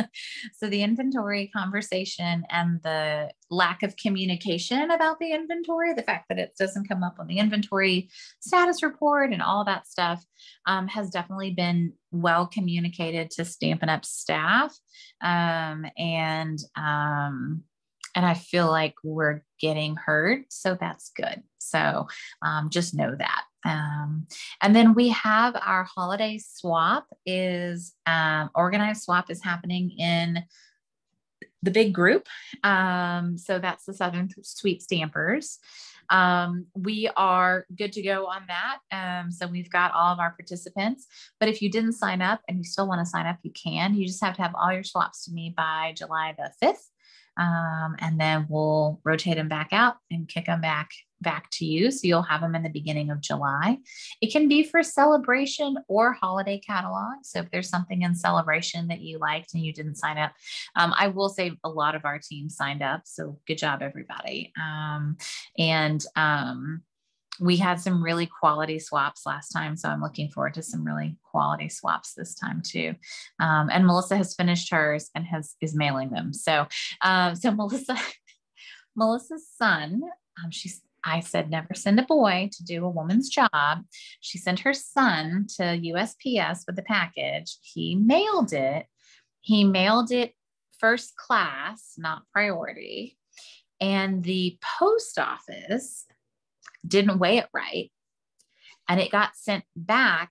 So the inventory conversation and the lack of communication about the inventory, the fact that it doesn't come up on the inventory status report and all that stuff has definitely been well communicated to Stampin' Up staff. And I feel like we're getting heard. So that's good. So just know that. And then we have our holiday swap organized swap is happening in the big group. So that's the Southern Sweet Stampers. We are good to go on that. So we've got all of our participants, but if you didn't sign up and you still want to sign up, you can. You just have to have all your swaps to me by July the 5th. And then we'll rotate them back out and kick them back to you. So you'll have them in the beginning of July. It can be for Sale-a-bration or holiday catalog. So if there's something in Sale-a-bration that you liked and you didn't sign up, I will say a lot of our team signed up. So good job, everybody. We had some really quality swaps last time. So I'm looking forward to some really quality swaps this time too. And Melissa has finished hers and is mailing them. So Melissa, Melissa's son, I said, never send a boy to do a woman's job. She sent her son to USPS with the package. He mailed it. He mailed it first class, not priority. And the post office didn't weigh it right. And it got sent back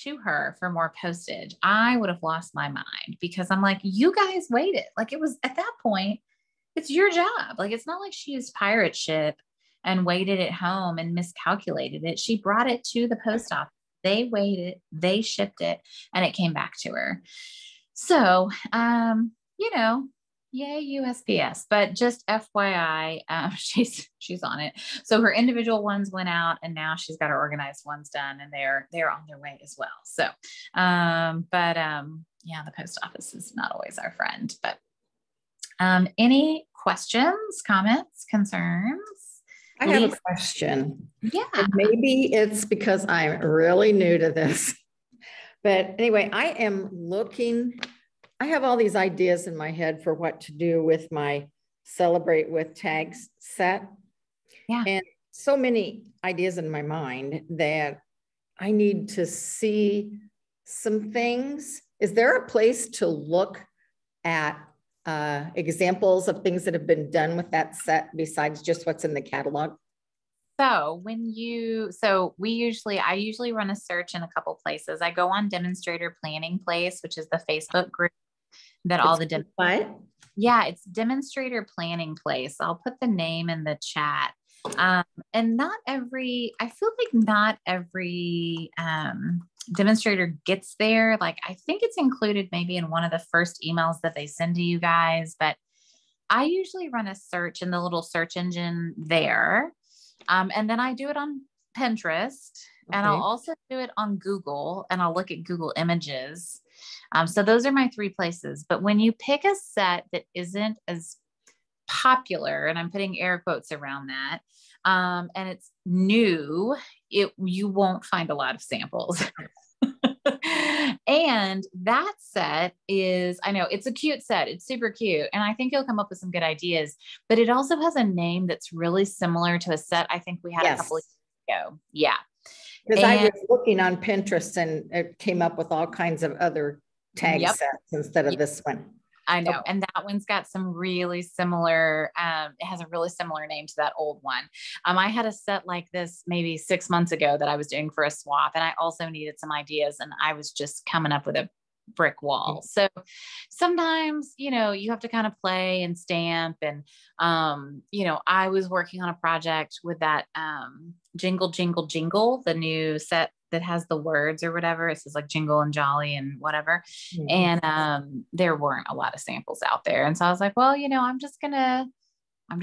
to her for more postage. I would have lost my mind because I'm like, you guys waited. Like, it was at that point, it's your job. Like, it's not like she used pirate ship and waited at home and miscalculated it. She brought it to the post office. They weighed it, they shipped it, and it came back to her. So, you know, yay USPS, but just FYI, she's on it. So her individual ones went out, and now she's got her organized ones done, and they're on their way as well. So, yeah, the post office is not always our friend. But any questions, comments, concerns? I have a question. Yeah. And maybe it's because I'm really new to this. But anyway, I have all these ideas in my head for what to do with my Celebrate with Tags set. Yeah. And so many ideas in my mind that I need to see some things. Is there a place to look at examples of things that have been done with that set besides just what's in the catalog? So I usually run a search in a couple places. I go on Demonstrator Planning Place, which is the Facebook group that all the what? Yeah, it's Demonstrator Planning Place. I'll put the name in the chat. And I feel like not every demonstrator gets there. Like, I think it's included maybe in one of the first emails that they send to you guys, but I usually run a search in the little search engine there. And then I do it on Pinterest, and I'll also do it on Google, and I'll look at Google Images. So those are my three places. But when you pick a set that isn't as popular, and I'm putting air quotes around that, and it's new, you won't find a lot of samples. And that set is, I know it's a cute set. It's super cute. And I think you'll come up with some good ideas, but it also has a name that's really similar to a set I think we had a couple of years ago. Yeah. Because I was looking on Pinterest and it came up with all kinds of other tag sets instead of this one. I know. And that one's got some really similar, it has a really similar name to that old one. I had a set like this maybe 6 months ago that I was doing for a swap, and I also needed some ideas, and I was just coming up with a brick wall. So sometimes, you have to kind of play and stamp. And, I was working on a project with that Jingle, Jingle, Jingle, the new set that has the words or whatever. It says like jingle and jolly and whatever. And there weren't a lot of samples out there. And so I was like, well, I'm just gonna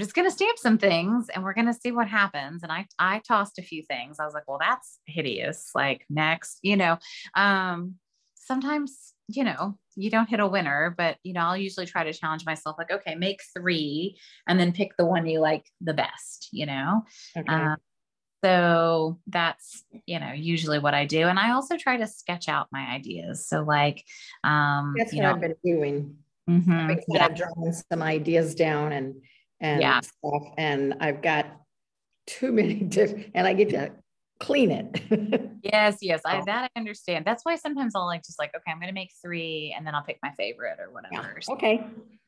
stamp some things and we're gonna see what happens. And I tossed a few things. I was like, well, that's hideous. Like, next, sometimes, you don't hit a winner, but I'll usually try to challenge myself, like, okay, make 3 and then pick the one you like the best, Okay. So that's, usually what I do. And I also try to sketch out my ideas. So like, that's what I've been doing. I've been kind of drawing some ideas down and stuff. And I've got too many different, and I get to clean it. Yes. I understand. That's why sometimes I'll okay, I'm going to make 3 and then I'll pick my favorite or whatever. Yeah. Okay.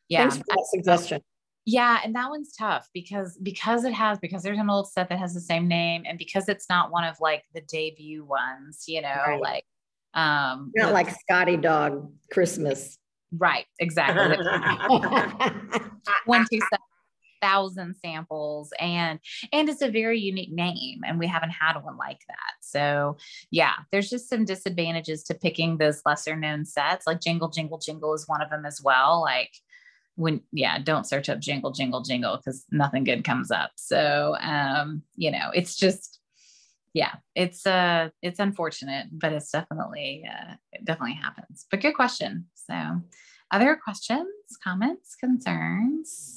Yeah. Thanks for that suggestion. Yeah. And that one's tough because there's an old set that has the same name, and because it's not one of like the debut ones, Right. like, not like Scotty Dog Christmas. Right. Exactly. 27,000 samples, and it's a very unique name, and we haven't had one like that. So yeah, there's just some disadvantages to picking those lesser known sets. Like Jingle, Jingle, Jingle is one of them as well. Like, don't search up Jingle, Jingle, Jingle, because nothing good comes up. So, it's just, it's unfortunate, but it's definitely, it definitely happens. But good question. So, other questions, comments, concerns?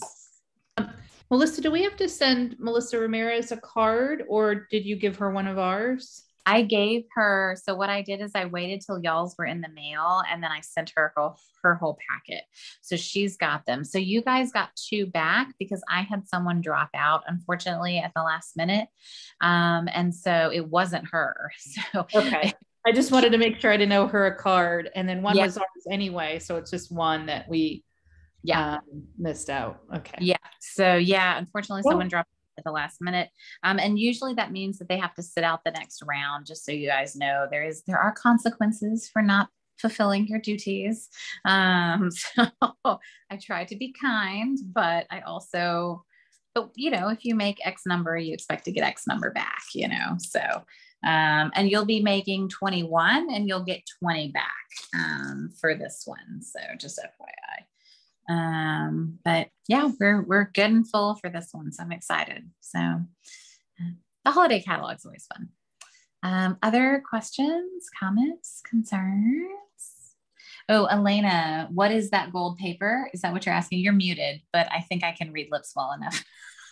Melissa, do we have to send Melissa Ramirez a card, or did you give her one of ours? I gave her, so what I did is I waited till y'all's were in the mail and then I sent her her whole packet. So she's got them. So you guys got 2 back because I had someone drop out, unfortunately, at the last minute. And so it wasn't her. So Okay. I just wanted to make sure I didn't owe her a card. And then one Yeah. was ours anyway. So it's just one that we missed out. Okay. Yeah. So yeah, unfortunately, Cool. someone dropped at the last minute. And usually that means that they have to sit out the next round, just so you guys know there are consequences for not fulfilling your duties. So I try to be kind, but I also, but you know, if you make X number, you expect to get X number back, you know, so, and you'll be making 21 and you'll get 20 back, for this one. So just FYI. But yeah, we're good and full for this one. So I'm excited. So the holiday catalog is always fun. Other questions, comments, concerns? Oh, Elena, what is that gold paper? Is that what you're asking? You're muted, but I think I can read lips well enough.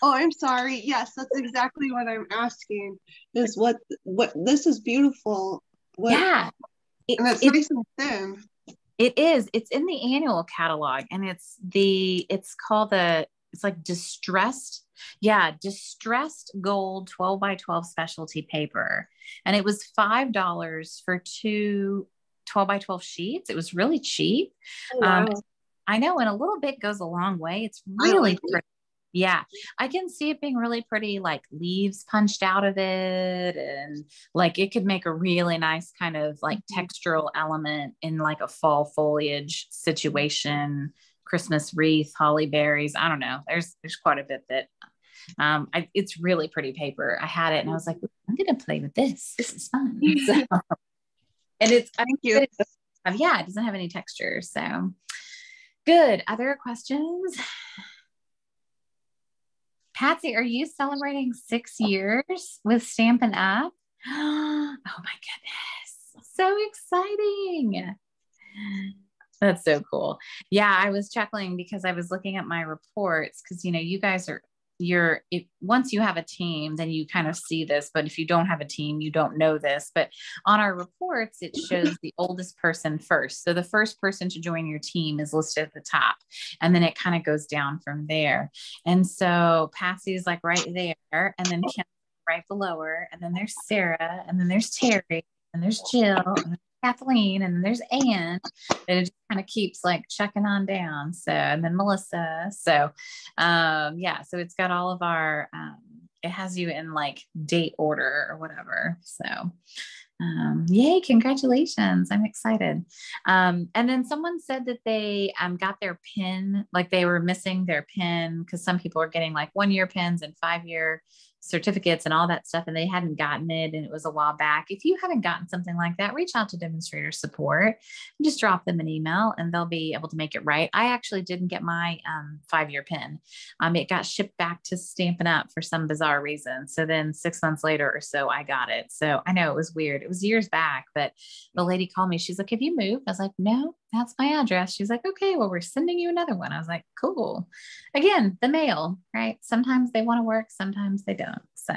Oh, I'm sorry. Yes, that's exactly what I'm asking. Is what this is beautiful. Yeah. And it's nice and thin. It is. It's in the annual catalog and it's called it's like distressed gold 12 by 12 specialty paper. And it was $5 for 2 12 by 12 sheets. It was really cheap. Oh, wow. I know. And a little bit goes a long way. It's really pretty. Yeah, I can see it being really pretty, like leaves punched out of it. And like, it could make a really nice kind of like textural element in like a fall foliage situation, Christmas wreath, holly berries. I don't know. There's quite a bit that, it's really pretty paper. I had it and I was like, I'm going to play with this. This is fun. So, and thank you. Yeah, it doesn't have any texture. So good. Other questions? Patsy, are you celebrating 6 years with Stampin' Up? Oh my goodness. So exciting. That's so cool. Yeah, I was chuckling because I was looking at my reports because, you know, you guys are, once you have a team, then you kind of see this, but if you don't have a team, you don't know this. But on our reports, it shows the oldest person first. So the first person to join your team is listed at the top, and then it kind of goes down from there. And so Patsy is like right there, and then Kim right below her, and then there's Sarah, and then there's Terry, and there's Jill, and Kathleen, and then there's Anne, and it just kind of keeps like checking on down. So, and then Melissa. So, yeah, so it's got all of our, it has you in like date order or whatever. So, yay, congratulations. I'm excited. And then someone said that they got their pin, like they were missing their pin because some people are getting like 1-year pins and 5-year certificates and all that stuff, and they hadn't gotten it, and it was a while back. If you haven't gotten something like that, reach out to demonstrator support and just drop them an email and they'll be able to make it right. I actually didn't get my 5-year pin. It got shipped back to Stampin' Up for some bizarre reason. So then 6 months later or so, I got it. So I know it was weird. It was years back, but the lady called me. She's like, have you moved? I was like, no, that's my address. She's like, okay, well, we're sending you another one. I was like, cool. Again, the mail, right? Sometimes they want to work, sometimes they don't. So,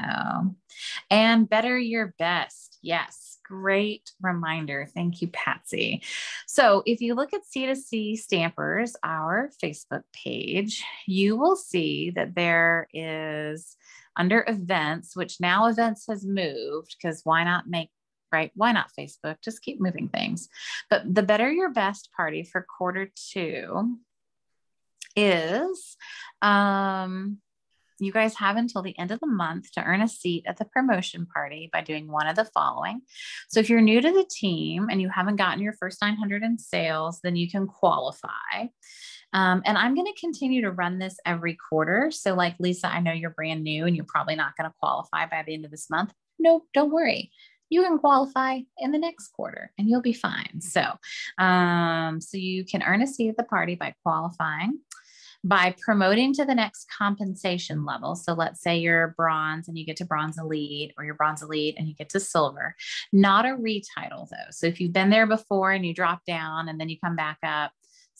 and better your best. Yes. Great reminder. Thank you, Patsy. So if you look at C2C Stampers, our Facebook page, you will see that there is under events, which now events has moved because why not make, right? Why not Facebook? Just keep moving things. But the Better Your Best party for Q2 is, you guys have until the end of the month to earn a seat at the promotion party by doing one of the following. So if you're new to the team and you haven't gotten your first 900 in sales, then you can qualify. And I'm going to continue to run this every quarter. So like Lisa, I know you're brand new and you're probably not going to qualify by the end of this month. No, don't worry. You can qualify in the next quarter and you'll be fine. So, so you can earn a seat at the party by qualifying, by promoting to the next compensation level. So let's say you're bronze and you get to bronze elite, or you're bronze elite and you get to silver, not a retitle though. So if you've been there before and you drop down and then you come back up,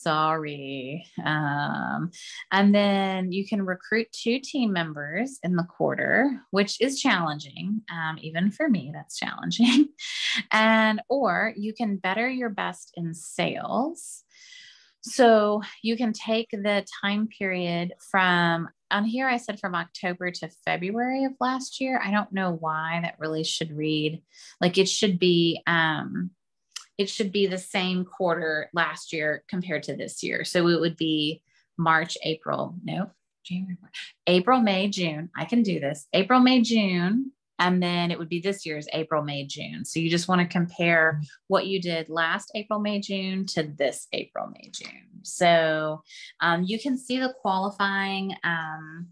Sorry. And then you can recruit 2 team members in the quarter, which is challenging. Even for me, that's challenging. Or you can better your best in sales. So you can take the time period from, on here I said from October to February of last year. I don't know why that really should read like it should be the same quarter last year compared to this year. So it would be March, April, no, January, April, May, June. I can do this. April, May, June. And then it would be this year's April, May, June. So you just want to compare what you did last April, May, June to this April, May, June. So you can see the qualifying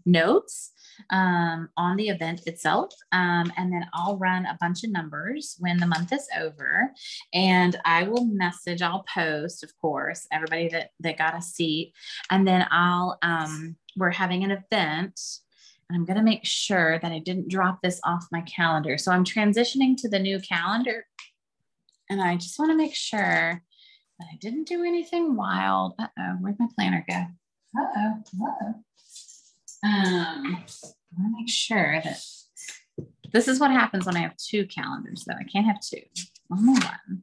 notes on the event itself. And then I'll run a bunch of numbers when the month is over, and I will I'll post, of course, everybody that got a seat. And then we're having an event. I'm going to make sure that I didn't drop this off my calendar. So I'm transitioning to the new calendar, and I just want to make sure that I didn't do anything wild. Uh-oh, where'd my planner go? I want to make sure that this is what happens when I have 2 calendars, though. I can't have 2. Only one.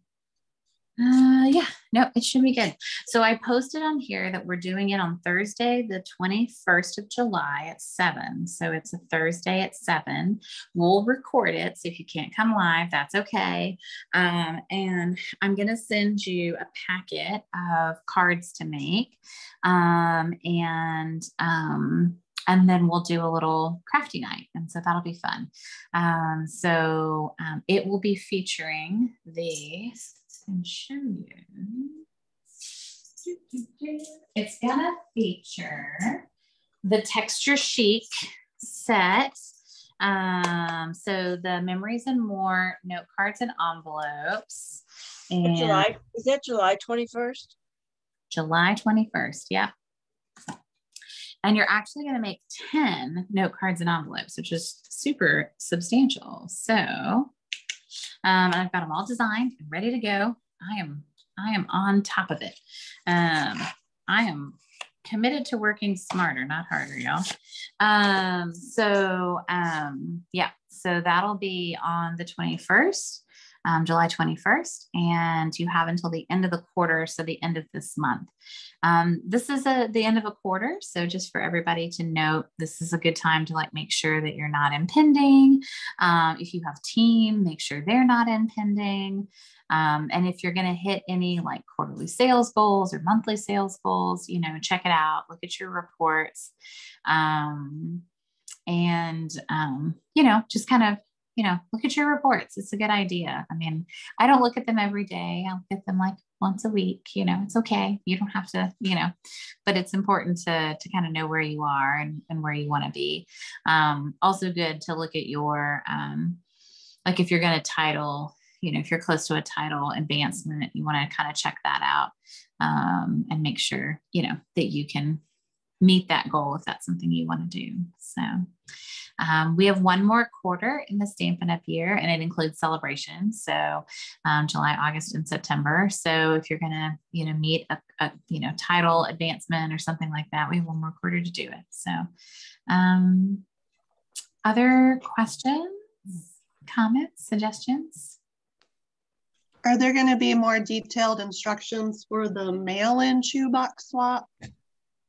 Yeah, no, it should be good. So I posted on here that we're doing it on Thursday, the 21st of July at 7. So it's a Thursday at 7. We'll record it. So if you can't come live, that's okay. And I'm going to send you a packet of cards to make. And then we'll do a little crafty night. And so that'll be fun. It will be featuring and show you. It's gonna feature the Texture Chic set. So the Memories and More note cards and envelopes. And Is that July 21st? July 21st, yeah. And you're actually going to make 10 note cards and envelopes, which is super substantial. So I've got them all designed and ready to go. I am on top of it. I am committed to working smarter, not harder, y'all. Yeah, so that'll be on the 21st, July 21st, and you have until the end of the quarter, so the end of this month. This is the end of a quarter, so just for everybody to note, this is a good time to make sure that you're not impending. If you have team, make sure they're not impending. And if you're going to hit any quarterly sales goals or monthly sales goals, check it out, look at your reports, just kind of, look at your reports. It's a good idea. I mean, I don't look at them every day. I'll look at them once a week, it's okay. You don't have to, but it's important to kind of know where you are and where you want to be. Also good to look at your, if you're going to title, if you're close to a title advancement, you want to kind of check that out and make sure, that you can meet that goal if that's something you want to do. So we have one more quarter in the Stampin' Up! Year, and it includes celebrations. So July, August, and September. So if you're going to, meet a title advancement or something like that, we have one more quarter to do it. So other questions, comments, suggestions? Are there going to be more detailed instructions for the mail-in shoebox swap?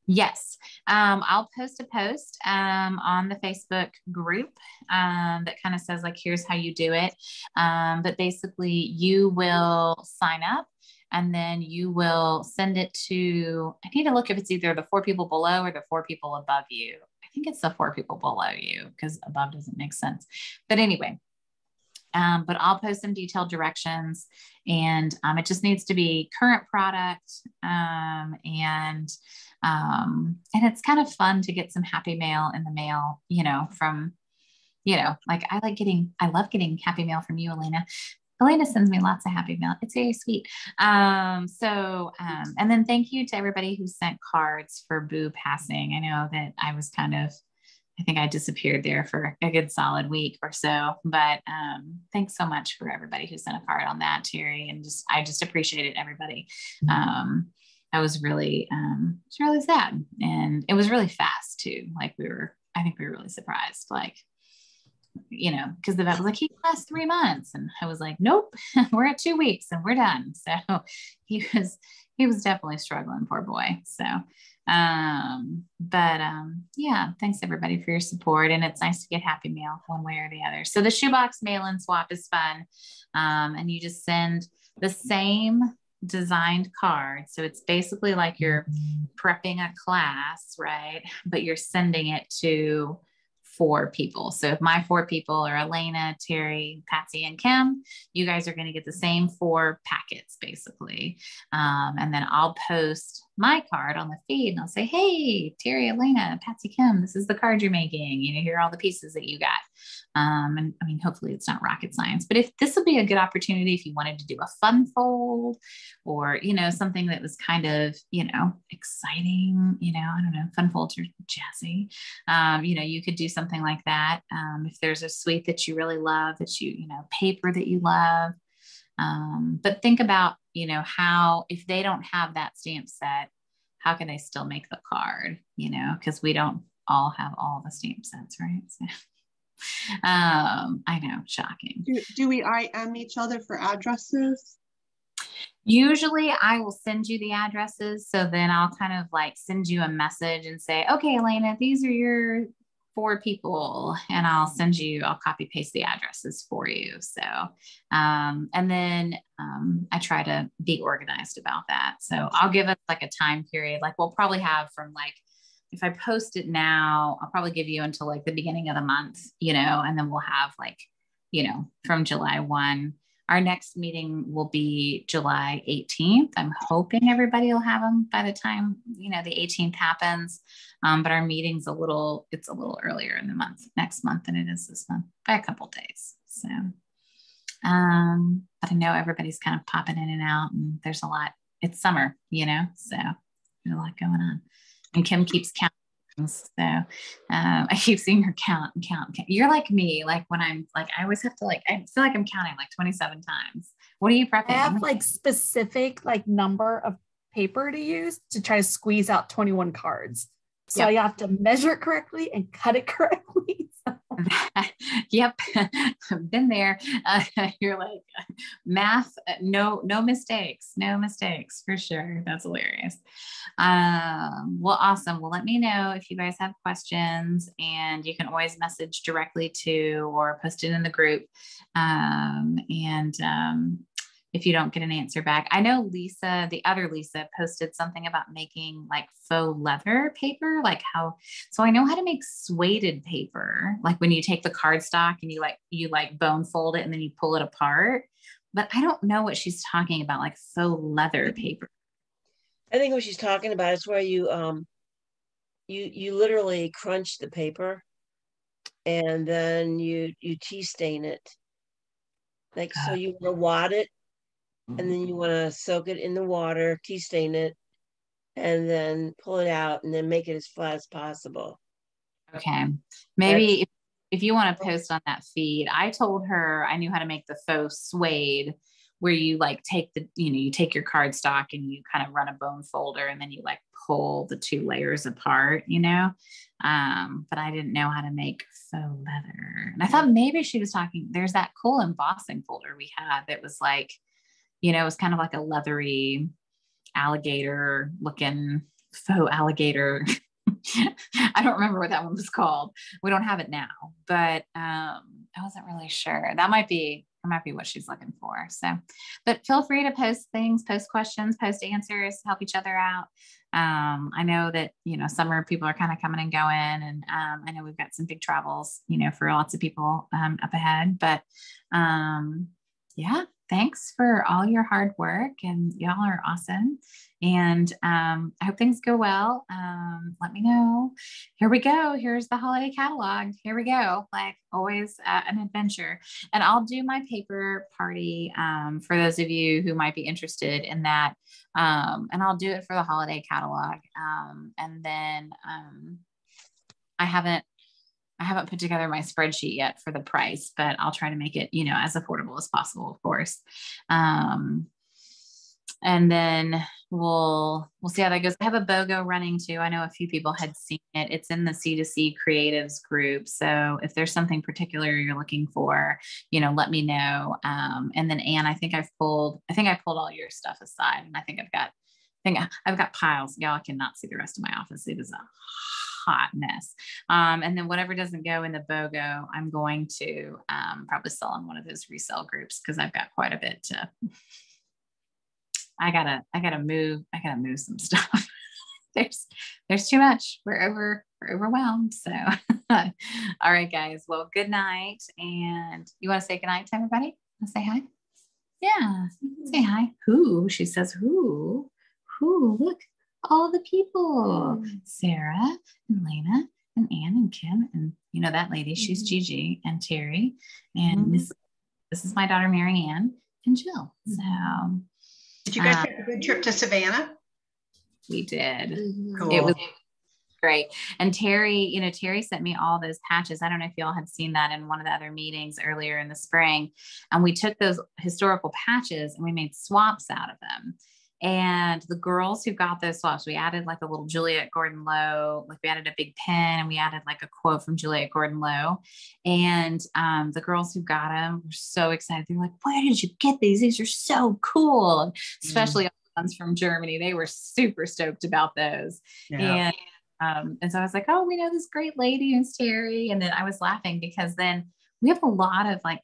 Yes, I'll post a post on the Facebook group that kind of says here's how you do it. But basically you will sign up and then you will send it to, I need to look if it's either the 4 people below or the 4 people above you. I think it's the 4 people below you because above doesn't make sense. But anyway, but I'll post some detailed directions, and it just needs to be current product. And it's kind of fun to get some happy mail in the mail, from, I love getting happy mail from you, Elena. Elena sends me lots of happy mail. It's very sweet. And then thank you to everybody who sent cards for Boo passing. I know that I think I disappeared there for a good solid week or so, but thanks so much for everybody who sent a card on that, Terry. And I just appreciate it, everybody. I was it's really sad, and it was really fast too. Like I think we were really surprised, like, you know, because the vet was like, he lasts 3 months. And I was like, nope, we're at 2 weeks and we're done. So he was definitely struggling, poor boy. So, yeah, thanks everybody for your support. And it's nice to get Happy Mail one way or the other. So the shoebox mail-in swap is fun. And you just send the same designed card. So it's basically like you're prepping a class, right? But you're sending it to 4 people. So if my 4 people are Elena, Terry, Patsy, and Kim, you guys are going to get the same 4 packets basically. And then I'll post my card on the feed and I'll say, hey, Terry, Elena, Patsy, Kim, this is the card you're making. You know, here are all the pieces that you got. And I mean, hopefully it's not rocket science, but if this would be a good opportunity, if you wanted to do a fun fold or, you know, something that was kind of, you know, exciting, you know, I don't know, fun folds are jazzy. You know, you could do something like that. If there's a suite that you really love, that you know, paper that you love. But think about, you know, how, if they don't have that stamp set, how can they still make the card, you know, because we don't all have all the stamp sets, right? So, I know, shocking. Do we IM each other for addresses? Usually I will send you the addresses. So then I'll kind of like send you a message and say, okay, Elena, these are your 4 people, and I'll copy paste the addresses for you. So, and then I try to be organized about that. So I'll give us like a time period. Like we'll probably have from like, if I post it now, I'll probably give you until like the beginning of the month, you know, and then we'll have like, you know, from July 1. Our next meeting will be July 18th. I'm hoping everybody will have them by the time, you know, the 18th happens. But our meeting's it's a little earlier in the month, next month than it is this month by a couple of days. So, but I know everybody's kind of popping in and out and there's a lot, it's summer, you know, so there's a lot going on. And Kim keeps counting. So I keep seeing her count. You're like me, like when I'm like, I always have to like, I feel like I'm counting like 27 times. What are you prepping? I have like specific like number of paper to use to try to squeeze out 21 cards. So I have to measure it correctly and cut it correctly. Yep, been there. You're like math, no mistakes for sure. That's hilarious. Well, awesome. Well, let me know if you guys have questions, and you can always message directly to or post it in the group. If you don't get an answer back, I know Lisa, the other Lisa, posted something about making like faux leather paper, so I know how to make suede paper, like when you take the cardstock and you bone fold it and then you pull it apart, but I don't know what she's talking about, like faux leather paper. I think what she's talking about is where you literally crunch the paper and then you tea stain it. Like, so you want to wad it, and then you want to soak it in the water, tea stain it, and then pull it out and then make it as flat as possible. Okay. Maybe if you want to post on that feed, I told her I knew how to make the faux suede, where you like take you take your cardstock and you kind of run a bone folder and then you like pull the 2 layers apart, but I didn't know how to make faux leather. And I thought maybe she was talking, there's that cool embossing folder we had that was like, it was kind of like a leathery alligator looking faux alligator. I don't remember what that one was called. We don't have it now, but I wasn't really sure. That might be what she's looking for. So, but feel free to post things, post questions, post answers, help each other out. I know that, summer people are kind of coming and going, and I know we've got some big travels, for lots of people up ahead, but yeah, thanks for all your hard work, and y'all are awesome. And I hope things go well. Let me know. Here we go. Here's the holiday catalog. Here we go. Like always, an adventure. And I'll do my paper party for those of you who might be interested in that. And I'll do it for the holiday catalog. And then I haven't put together my spreadsheet yet for the price, but I'll try to make it, as affordable as possible, of course. And then we'll see how that goes. I have a BOGO running too. I know a few people had seen it. It's in the C2C creatives group. So if there's something particular you're looking for, let me know. And then Anne, I think I pulled all your stuff aside, and I think I've got piles. Y'all cannot see the rest of my office. It is a hot mess. And then whatever doesn't go in the BOGO, I'm going to probably sell in one of those resale groups, because I've got quite a bit to. I gotta move some stuff. There's too much. We're overwhelmed. So, all right, guys. Well, good night. And you want to say good night to everybody? Want to say hi? Yeah, say hi. Who? She says who? Who? Look, all the people. Sarah and Lena and Anne and Kim and that lady. She's Gigi and Terry and this is my daughter Mary Ann and Jill. So. Did you guys have a good trip to Savannah? We did. Cool. It was great. And Terry sent me all those patches. I don't know if y'all had seen that in one of the other meetings earlier in the spring. And we took those historical patches and we made swaps out of them. And the girls who got those swaps, we added like a little Juliet Gordon Lowe, like we added a big pen and we added like a quote from Juliet Gordon Lowe. And the girls who got them were so excited. They were like, where did you get these? These are so cool. Especially all the ones from Germany. They were super stoked about those. Yeah. And so I was like, oh, we know this great lady who's Terry. And then I was laughing because then we have a lot of like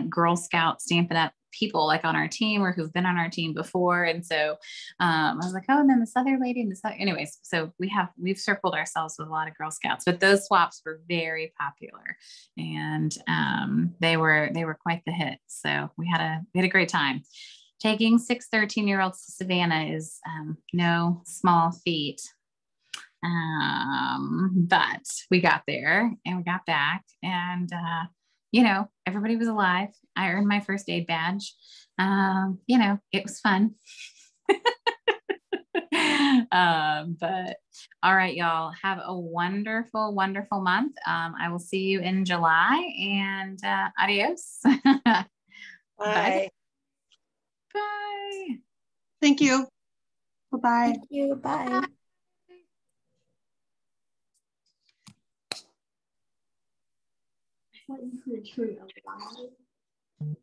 Girl Scout Stampin' Up people like on our team or who've been on our team before. And so I was like, oh, and then this other lady and this other, anyways, so we've circled ourselves with a lot of Girl Scouts, but those swaps were very popular and they were quite the hit. So we had a great time. Taking 6 13-year-olds to Savannah is no small feat. But we got there and we got back and everybody was alive. I earned my first aid badge. It was fun. But all right, y'all have a wonderful, wonderful month. I will see you in July and adios. Bye. Bye. Bye. Thank you. Bye-bye. Thank you. Bye. What you could true alive.